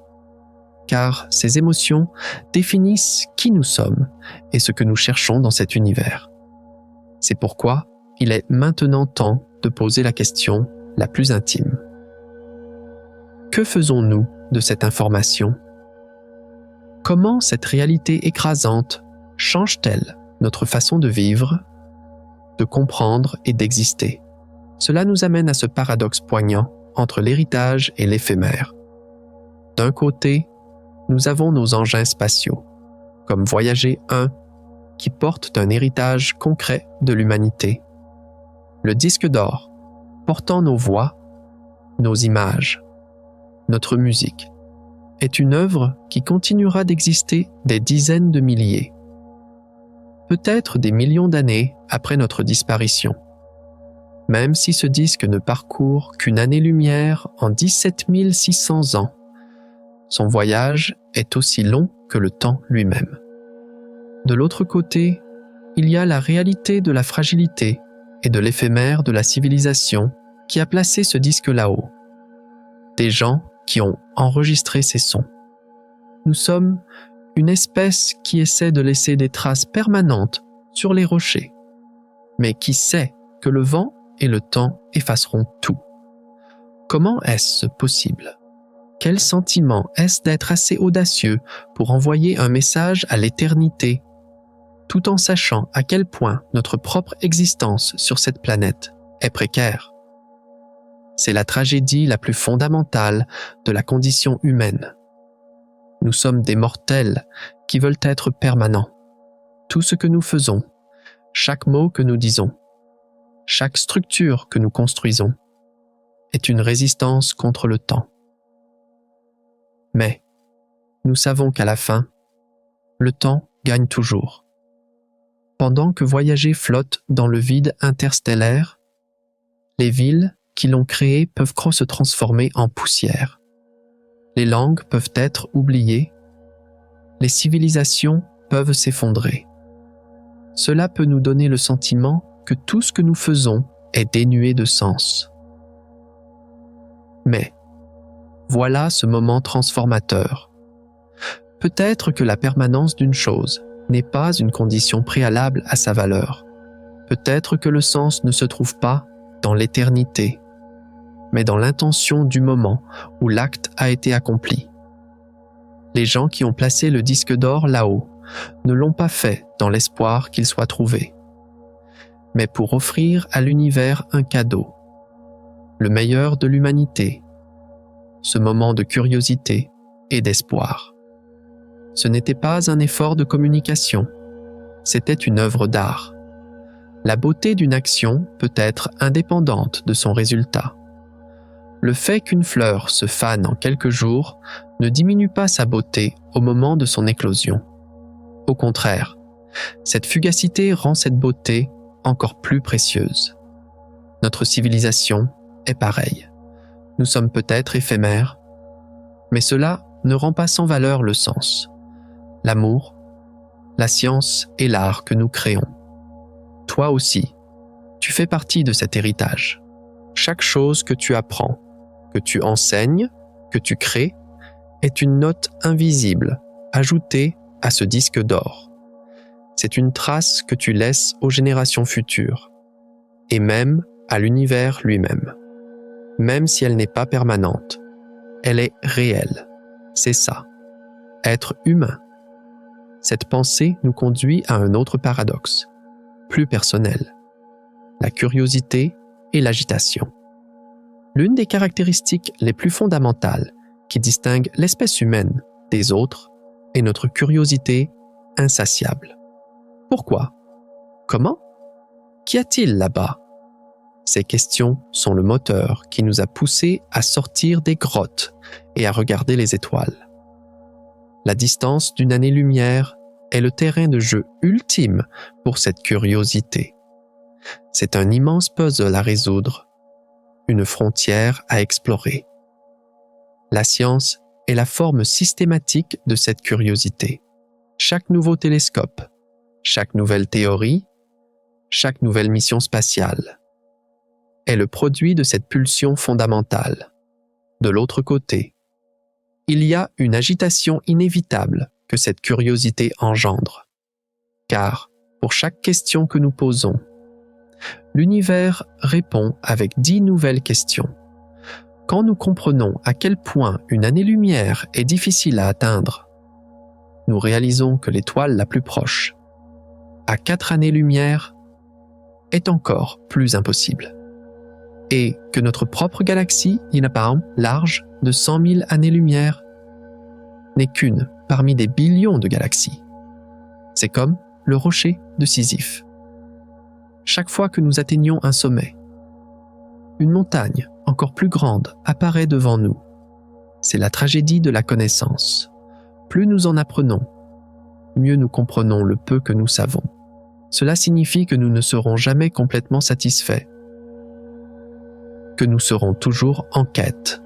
Car ces émotions définissent qui nous sommes et ce que nous cherchons dans cet univers. C'est pourquoi il est maintenant temps de poser la question la plus intime. Que faisons-nous de cette information? Comment cette réalité écrasante change-t-elle notre façon de vivre, de comprendre et d'exister? Cela nous amène à ce paradoxe poignant entre l'héritage et l'éphémère. D'un côté, nous avons nos engins spatiaux, comme Voyager 1, qui portent un héritage concret de l'humanité. Le disque d'or, portant nos voix, nos images, notre musique, est une œuvre qui continuera d'exister des dizaines de milliers, peut-être des millions d'années après notre disparition. Même si ce disque ne parcourt qu'une année-lumière en 17 600 ans, son voyage est aussi long que le temps lui-même. De l'autre côté, il y a la réalité de la fragilité et de l'éphémère de la civilisation qui a placé ce disque là-haut. Des gens qui ont enregistré ces sons. Nous sommes une espèce qui essaie de laisser des traces permanentes sur les rochers, mais qui sait que le vent et le temps effaceront tout. Comment est-ce possible? Quel sentiment est-ce d'être assez audacieux pour envoyer un message à l'éternité, tout en sachant à quel point notre propre existence sur cette planète est précaire? C'est la tragédie la plus fondamentale de la condition humaine. Nous sommes des mortels qui veulent être permanents. Tout ce que nous faisons, chaque mot que nous disons, chaque structure que nous construisons, est une résistance contre le temps. Mais nous savons qu'à la fin, le temps gagne toujours. Pendant que Voyager flotte dans le vide interstellaire, les villes qui l'ont créé peuvent se transformer en poussière. Les langues peuvent être oubliées. Les civilisations peuvent s'effondrer. Cela peut nous donner le sentiment que tout ce que nous faisons est dénué de sens. Mais voilà ce moment transformateur. Peut-être que la permanence d'une chose n'est pas une condition préalable à sa valeur. Peut-être que le sens ne se trouve pas dans l'éternité, mais dans l'intention du moment où l'acte a été accompli. Les gens qui ont placé le disque d'or là-haut ne l'ont pas fait dans l'espoir qu'il soit trouvé, mais pour offrir à l'univers un cadeau, le meilleur de l'humanité, ce moment de curiosité et d'espoir. Ce n'était pas un effort de communication, c'était une œuvre d'art. La beauté d'une action peut être indépendante de son résultat. Le fait qu'une fleur se fane en quelques jours ne diminue pas sa beauté au moment de son éclosion. Au contraire, cette fugacité rend cette beauté encore plus précieuse. Notre civilisation est pareille. Nous sommes peut-être éphémères, mais cela ne rend pas sans valeur le sens, l'amour, la science et l'art que nous créons. Toi aussi, tu fais partie de cet héritage. Chaque chose que tu apprends, que tu enseignes, que tu crées, est une note invisible ajoutée à ce disque d'or. C'est une trace que tu laisses aux générations futures, et même à l'univers lui-même. Même si elle n'est pas permanente, elle est réelle. C'est ça, être humain. Cette pensée nous conduit à un autre paradoxe, plus personnel, la curiosité et l'agitation. L'une des caractéristiques les plus fondamentales qui distingue l'espèce humaine des autres est notre curiosité insatiable. Pourquoi? Comment? Qu'y a-t-il là-bas? Ces questions sont le moteur qui nous a poussés à sortir des grottes et à regarder les étoiles. La distance d'une année-lumière est le terrain de jeu ultime pour cette curiosité. C'est un immense puzzle à résoudre, une frontière à explorer. La science est la forme systématique de cette curiosité. Chaque nouveau télescope, chaque nouvelle théorie, chaque nouvelle mission spatiale est le produit de cette pulsion fondamentale. De l'autre côté, il y a une agitation inévitable que cette curiosité engendre. Car, pour chaque question que nous posons, l'univers répond avec 10 nouvelles questions. Quand nous comprenons à quel point une année-lumière est difficile à atteindre, nous réalisons que l'étoile la plus proche, à 4 années-lumière, est encore plus impossible. et que notre propre galaxie, large de 100 000 années-lumière, n'est qu'une parmi des billions de galaxies. C'est comme le rocher de Sisyphe. Chaque fois que nous atteignons un sommet, une montagne encore plus grande apparaît devant nous. C'est la tragédie de la connaissance. Plus nous en apprenons, mieux nous comprenons le peu que nous savons. Cela signifie que nous ne serons jamais complètement satisfaits, que nous serons toujours en quête.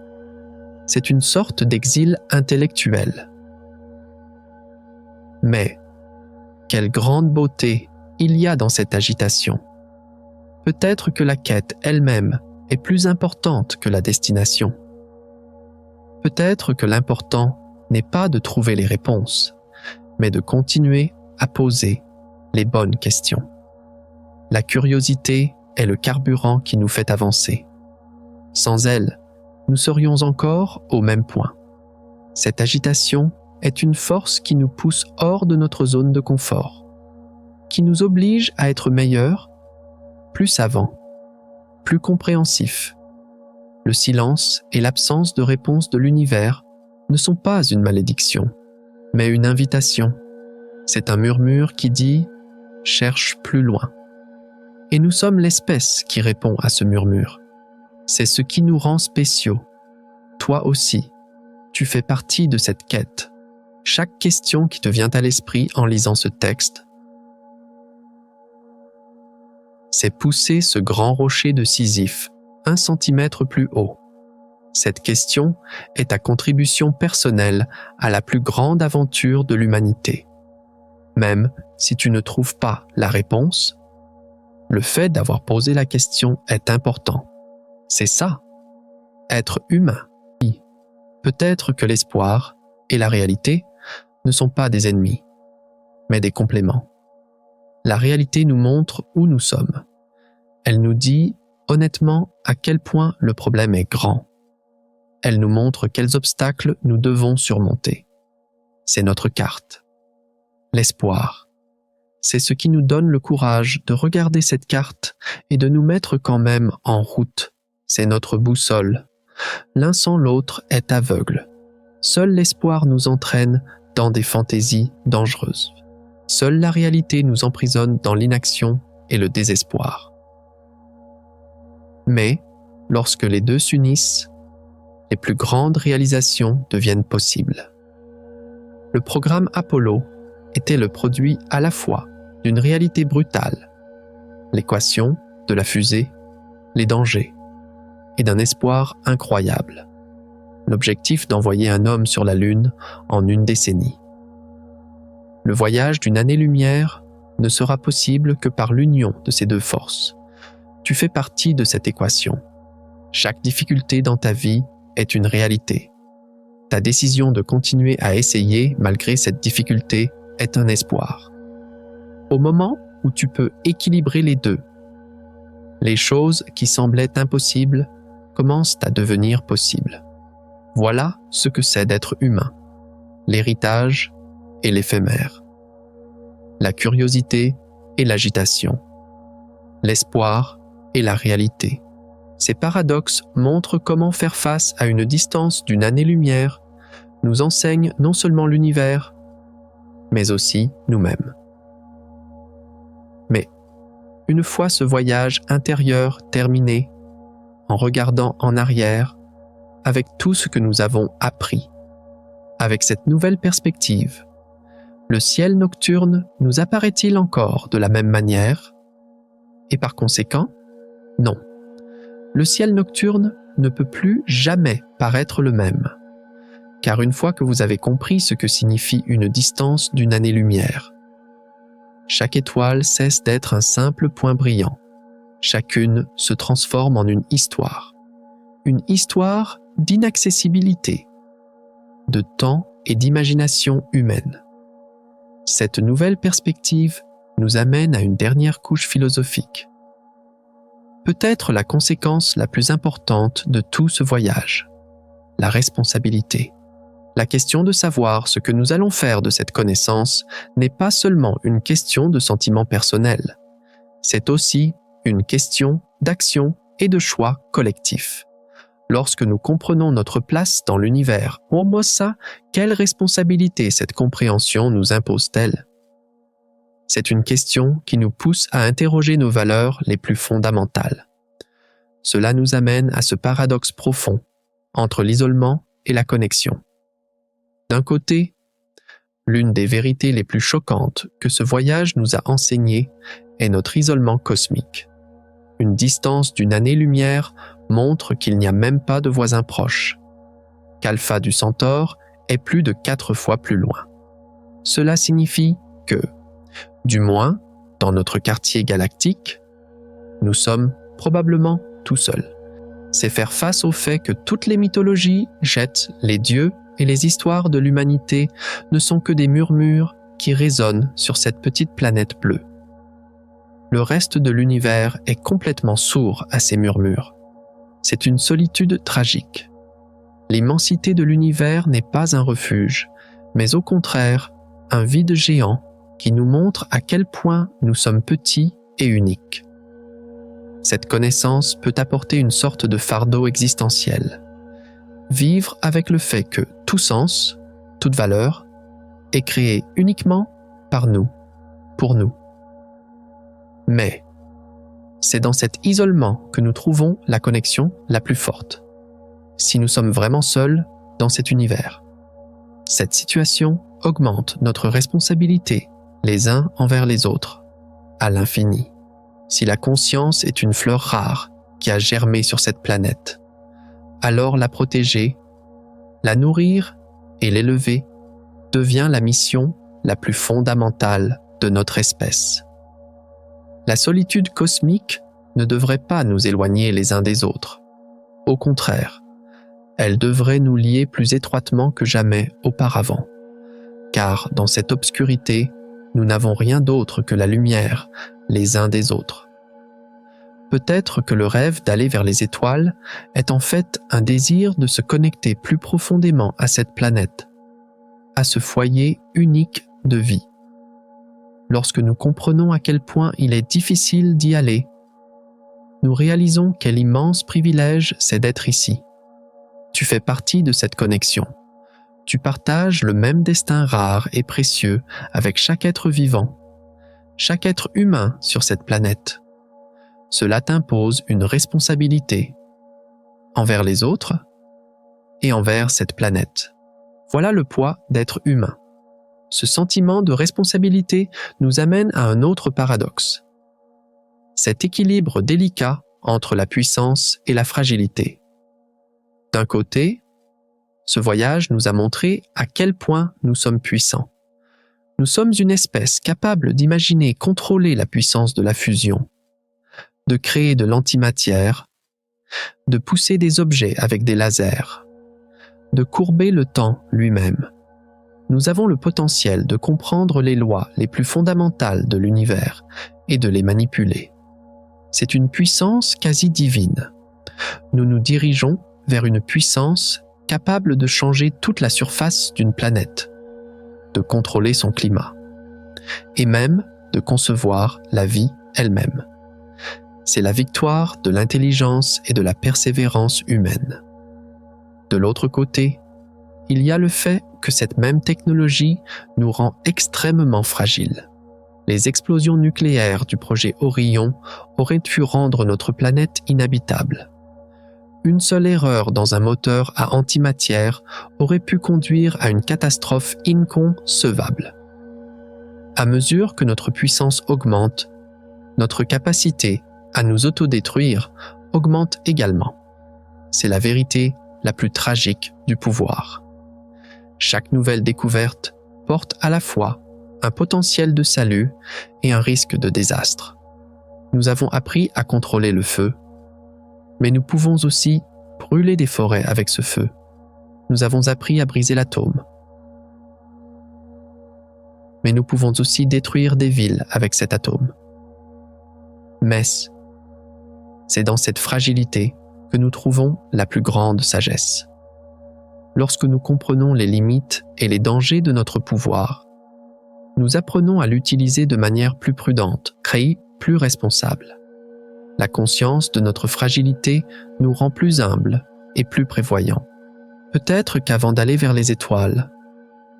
C'est une sorte d'exil intellectuel. Mais, quelle grande beauté il y a dans cette agitation. Peut-être que la quête elle-même est plus importante que la destination. Peut-être que l'important n'est pas de trouver les réponses, mais de continuer à poser les bonnes questions. La curiosité est le carburant qui nous fait avancer. Sans elle, nous serions encore au même point. Cette agitation est une force qui nous pousse hors de notre zone de confort, qui nous oblige à être meilleurs, plus savants, plus compréhensifs. Le silence et l'absence de réponse de l'univers ne sont pas une malédiction, mais une invitation. C'est un murmure qui dit « cherche plus loin ». Et nous sommes l'espèce qui répond à ce murmure. C'est ce qui nous rend spéciaux. Toi aussi, tu fais partie de cette quête. Chaque question qui te vient à l'esprit en lisant ce texte, c'est pousser ce grand rocher de Sisyphe 1 centimètre plus haut. Cette question est ta contribution personnelle à la plus grande aventure de l'humanité. Même si tu ne trouves pas la réponse, le fait d'avoir posé la question est important. C'est ça, être humain. Peut-être que l'espoir et la réalité ne sont pas des ennemis, mais des compléments. La réalité nous montre où nous sommes. Elle nous dit honnêtement à quel point le problème est grand. Elle nous montre quels obstacles nous devons surmonter. C'est notre carte. L'espoir. C'est ce qui nous donne le courage de regarder cette carte et de nous mettre quand même en route. C'est notre boussole. L'un sans l'autre est aveugle. Seul l'espoir nous entraîne dans des fantaisies dangereuses. Seule la réalité nous emprisonne dans l'inaction et le désespoir. Mais, lorsque les deux s'unissent, les plus grandes réalisations deviennent possibles. Le programme Apollo était le produit à la fois d'une réalité brutale, l'équation de la fusée, les dangers, et d'un espoir incroyable, l'objectif d'envoyer un homme sur la Lune en 1 décennie. Le voyage d'1 année-lumière ne sera possible que par l'union de ces deux forces. Tu fais partie de cette équation. Chaque difficulté dans ta vie est une réalité. Ta décision de continuer à essayer malgré cette difficulté est un espoir. Au moment où tu peux équilibrer les deux, les choses qui semblaient impossibles commencent à devenir possibles. Voilà ce que c'est d'être humain, l'héritage et l'éphémère, la curiosité et l'agitation, l'espoir et la réalité. Ces paradoxes montrent comment faire face à une distance d'1 année-lumière nous enseigne non seulement l'univers, mais aussi nous-mêmes. Mais, une fois ce voyage intérieur terminé, en regardant en arrière, avec tout ce que nous avons appris, avec cette nouvelle perspective, le ciel nocturne nous apparaît-il encore de la même manière? Et par conséquent, non. Le ciel nocturne ne peut plus jamais paraître le même. Car une fois que vous avez compris ce que signifie une distance d'1 année-lumière, chaque étoile cesse d'être un simple point brillant. Chacune se transforme en une histoire d'inaccessibilité, de temps et d'imagination humaine. Cette nouvelle perspective nous amène à une dernière couche philosophique. Peut-être la conséquence la plus importante de tout ce voyage, la responsabilité. La question de savoir ce que nous allons faire de cette connaissance n'est pas seulement une question de sentiment personnel, c'est aussi une question d'action et de choix collectifs. Lorsque nous comprenons notre place dans l'univers, quelle responsabilité cette compréhension nous impose-t-elle? C'est une question qui nous pousse à interroger nos valeurs les plus fondamentales. Cela nous amène à ce paradoxe profond entre l'isolement et la connexion. D'un côté, l'une des vérités les plus choquantes que ce voyage nous a enseignées est notre isolement cosmique. Une distance d'une année-lumière montre qu'il n'y a même pas de voisins proches, qu'Alpha du Centaure est plus de 4 fois plus loin. Cela signifie que, du moins dans notre quartier galactique, nous sommes probablement tout seuls. C'est faire face au fait que toutes les mythologies jettent les dieux et les histoires de l'humanité ne sont que des murmures qui résonnent sur cette petite planète bleue. Le reste de l'univers est complètement sourd à ces murmures. C'est une solitude tragique. L'immensité de l'univers n'est pas un refuge, mais au contraire, un vide géant qui nous montre à quel point nous sommes petits et uniques. Cette connaissance peut apporter une sorte de fardeau existentiel. Vivre avec le fait que tout sens, toute valeur, est créé uniquement par nous, pour nous. Mais c'est dans cet isolement que nous trouvons la connexion la plus forte. Si nous sommes vraiment seuls dans cet univers, cette situation augmente notre responsabilité les uns envers les autres, à l'infini. Si la conscience est une fleur rare qui a germé sur cette planète, alors la protéger, la nourrir et l'élever devient la mission la plus fondamentale de notre espèce. La solitude cosmique ne devrait pas nous éloigner les uns des autres. Au contraire, elle devrait nous lier plus étroitement que jamais auparavant, car dans cette obscurité, nous n'avons rien d'autre que la lumière les uns des autres. Peut-être que le rêve d'aller vers les étoiles est en fait un désir de se connecter plus profondément à cette planète, à ce foyer unique de vie. Lorsque nous comprenons à quel point il est difficile d'y aller, nous réalisons quel immense privilège c'est d'être ici. Tu fais partie de cette connexion. Tu partages le même destin rare et précieux avec chaque être vivant, chaque être humain sur cette planète. Cela t'impose une responsabilité envers les autres et envers cette planète. Voilà le poids d'être humain. Ce sentiment de responsabilité nous amène à un autre paradoxe. Cet équilibre délicat entre la puissance et la fragilité. D'un côté, ce voyage nous a montré à quel point nous sommes puissants. Nous sommes une espèce capable d'imaginer et contrôler la puissance de la fusion, de créer de l'antimatière, de pousser des objets avec des lasers, de courber le temps lui-même. Nous avons le potentiel de comprendre les lois les plus fondamentales de l'univers et de les manipuler. C'est une puissance quasi divine. Nous nous dirigeons vers une puissance capable de changer toute la surface d'une planète, de contrôler son climat, et même de concevoir la vie elle-même. C'est la victoire de l'intelligence et de la persévérance humaine. De l'autre côté, il y a le fait que cette même technologie nous rend extrêmement fragiles. Les explosions nucléaires du projet Orion auraient pu rendre notre planète inhabitable. Une seule erreur dans un moteur à antimatière aurait pu conduire à une catastrophe inconcevable. À mesure que notre puissance augmente, notre capacité à nous autodétruire augmente également. C'est la vérité la plus tragique du pouvoir. Chaque nouvelle découverte porte à la fois un potentiel de salut et un risque de désastre. Nous avons appris à contrôler le feu, mais nous pouvons aussi brûler des forêts avec ce feu. Nous avons appris à briser l'atome. Mais nous pouvons aussi détruire des villes avec cet atome. Mais c'est dans cette fragilité que nous trouvons la plus grande sagesse. Lorsque nous comprenons les limites et les dangers de notre pouvoir, nous apprenons à l'utiliser de manière plus prudente et plus responsable. La conscience de notre fragilité nous rend plus humbles et plus prévoyants. Peut-être qu'avant d'aller vers les étoiles,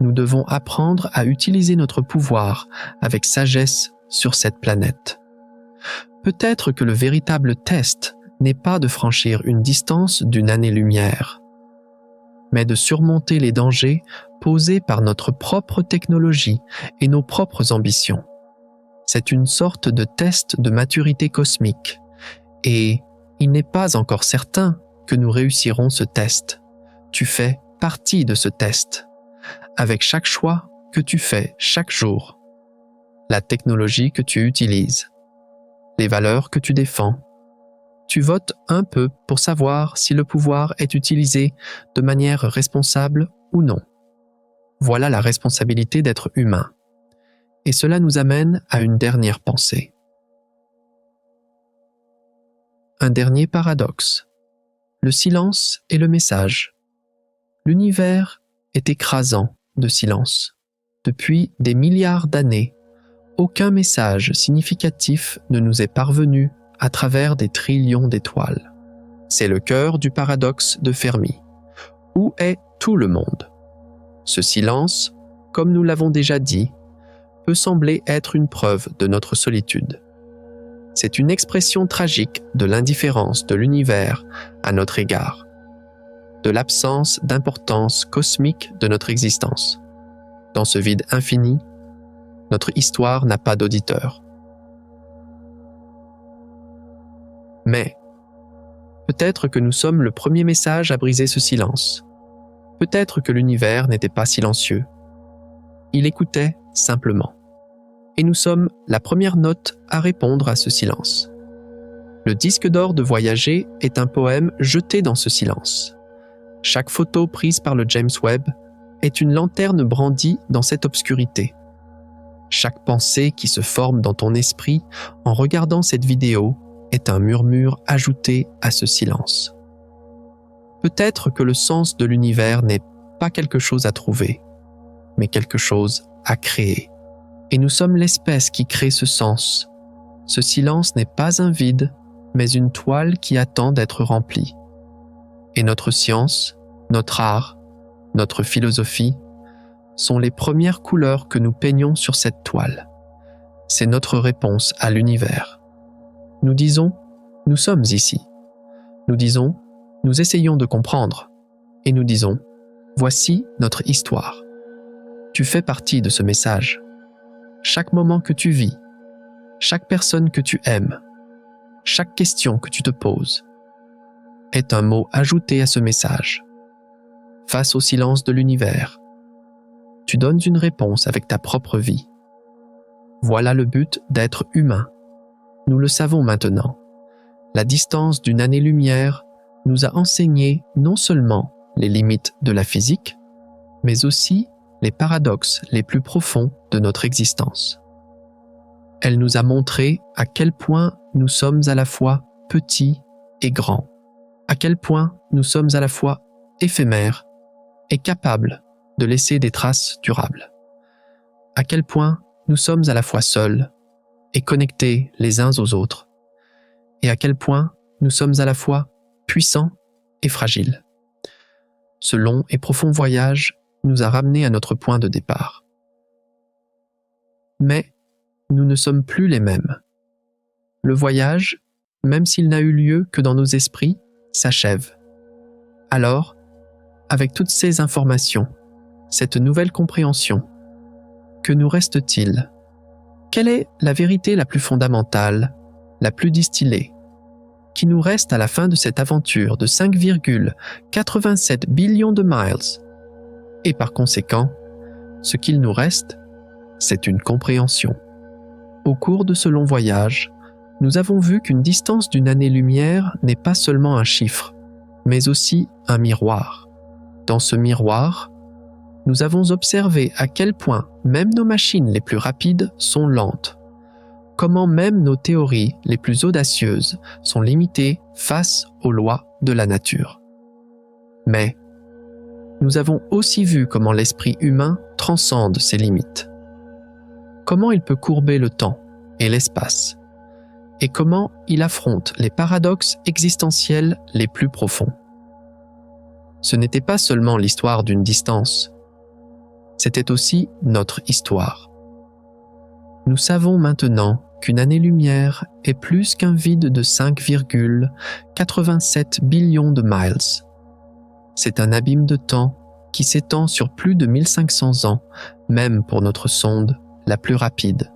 nous devons apprendre à utiliser notre pouvoir avec sagesse sur cette planète. Peut-être que le véritable test n'est pas de franchir une distance d'une année-lumière, mais de surmonter les dangers posés par notre propre technologie et nos propres ambitions. C'est une sorte de test de maturité cosmique, et il n'est pas encore certain que nous réussirons ce test. Tu fais partie de ce test, avec chaque choix que tu fais chaque jour, la technologie que tu utilises, les valeurs que tu défends. Tu votes un peu pour savoir si le pouvoir est utilisé de manière responsable ou non. Voilà la responsabilité d'être humain. Et cela nous amène à une dernière pensée. Un dernier paradoxe. Le silence est le message. L'univers est écrasant de silence. Depuis des milliards d'années, aucun message significatif ne nous est parvenu à travers des trillions d'étoiles. C'est le cœur du paradoxe de Fermi. Où est tout le monde? Ce silence, comme nous l'avons déjà dit, peut sembler être une preuve de notre solitude. C'est une expression tragique de l'indifférence de l'univers à notre égard, de l'absence d'importance cosmique de notre existence. Dans ce vide infini, notre histoire n'a pas d'auditeur. Mais, peut-être que nous sommes le premier message à briser ce silence. Peut-être que l'univers n'était pas silencieux. Il écoutait simplement. Et nous sommes la première note à répondre à ce silence. Le disque d'or de Voyager est un poème jeté dans ce silence. Chaque photo prise par le James Webb est une lanterne brandie dans cette obscurité. Chaque pensée qui se forme dans ton esprit en regardant cette vidéo est un murmure ajouté à ce silence. Peut-être que le sens de l'univers n'est pas quelque chose à trouver, mais quelque chose à créer. Et nous sommes l'espèce qui crée ce sens. Ce silence n'est pas un vide, mais une toile qui attend d'être remplie. Et notre science, notre art, notre philosophie sont les premières couleurs que nous peignons sur cette toile. C'est notre réponse à l'univers. Nous disons, nous sommes ici. Nous disons, nous essayons de comprendre. Et nous disons, voici notre histoire. Tu fais partie de ce message. Chaque moment que tu vis, chaque personne que tu aimes, chaque question que tu te poses, est un mot ajouté à ce message. Face au silence de l'univers, tu donnes une réponse avec ta propre vie. Voilà le but d'être humain. Nous le savons maintenant. La distance d'une année-lumière nous a enseigné non seulement les limites de la physique, mais aussi les paradoxes les plus profonds de notre existence. Elle nous a montré à quel point nous sommes à la fois petits et grands, à quel point nous sommes à la fois éphémères et capables de laisser des traces durables, à quel point nous sommes à la fois seuls et connectés les uns aux autres, et à quel point nous sommes à la fois puissants et fragiles. Ce long et profond voyage nous a ramenés à notre point de départ. Mais nous ne sommes plus les mêmes. Le voyage, même s'il n'a eu lieu que dans nos esprits, s'achève. Alors, avec toutes ces informations, cette nouvelle compréhension, que nous reste-t-il? Quelle est la vérité la plus fondamentale, la plus distillée, qui nous reste à la fin de cette aventure de 5,87 billions de miles? Et par conséquent, ce qu'il nous reste, c'est une compréhension. Au cours de ce long voyage, nous avons vu qu'une distance d'une année-lumière n'est pas seulement un chiffre, mais aussi un miroir. Dans ce miroir, nous avons observé à quel point même nos machines les plus rapides sont lentes, comment même nos théories les plus audacieuses sont limitées face aux lois de la nature. Mais nous avons aussi vu comment l'esprit humain transcende ces limites. Comment il peut courber le temps et l'espace, et comment il affronte les paradoxes existentiels les plus profonds. Ce n'était pas seulement l'histoire d'une distance, c'était aussi notre histoire. Nous savons maintenant qu'une année-lumière est plus qu'un vide de 5,87 billions de miles. C'est un abîme de temps qui s'étend sur plus de 1500 ans, même pour notre sonde la plus rapide.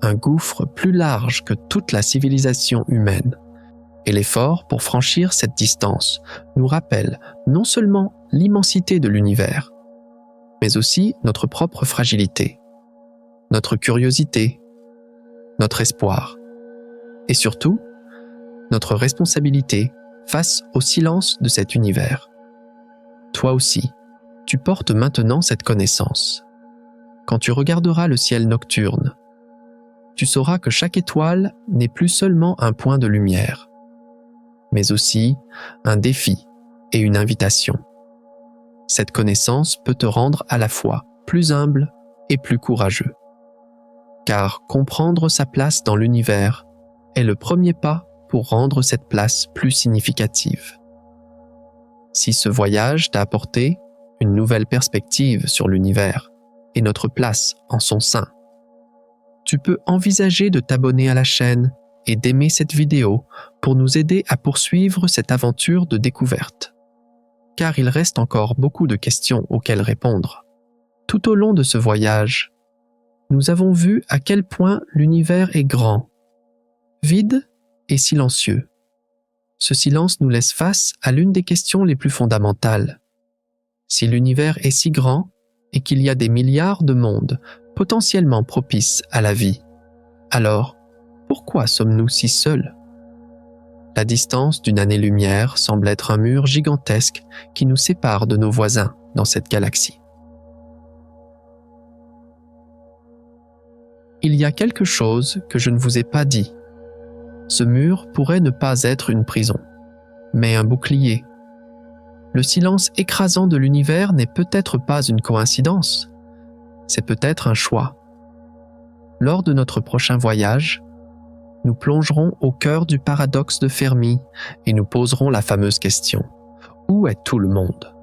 Un gouffre plus large que toute la civilisation humaine. Et l'effort pour franchir cette distance nous rappelle non seulement l'immensité de l'univers, mais aussi notre propre fragilité, notre curiosité, notre espoir, et surtout, notre responsabilité face au silence de cet univers. Toi aussi, tu portes maintenant cette connaissance. Quand tu regarderas le ciel nocturne, tu sauras que chaque étoile n'est plus seulement un point de lumière, mais aussi un défi et une invitation. Cette connaissance peut te rendre à la fois plus humble et plus courageux. Car comprendre sa place dans l'univers est le premier pas pour rendre cette place plus significative. Si ce voyage t'a apporté une nouvelle perspective sur l'univers et notre place en son sein, tu peux envisager de t'abonner à la chaîne et d'aimer cette vidéo pour nous aider à poursuivre cette aventure de découverte. Car il reste encore beaucoup de questions auxquelles répondre. Tout au long de ce voyage, nous avons vu à quel point l'univers est grand, vide et silencieux. Ce silence nous laisse face à l'une des questions les plus fondamentales. Si l'univers est si grand et qu'il y a des milliards de mondes potentiellement propices à la vie, alors pourquoi sommes-nous si seuls ? La distance d'une année-lumière semble être un mur gigantesque qui nous sépare de nos voisins dans cette galaxie. Il y a quelque chose que je ne vous ai pas dit. Ce mur pourrait ne pas être une prison, mais un bouclier. Le silence écrasant de l'univers n'est peut-être pas une coïncidence, c'est peut-être un choix. Lors de notre prochain voyage, nous plongerons au cœur du paradoxe de Fermi et nous poserons la fameuse question : où est tout le monde ?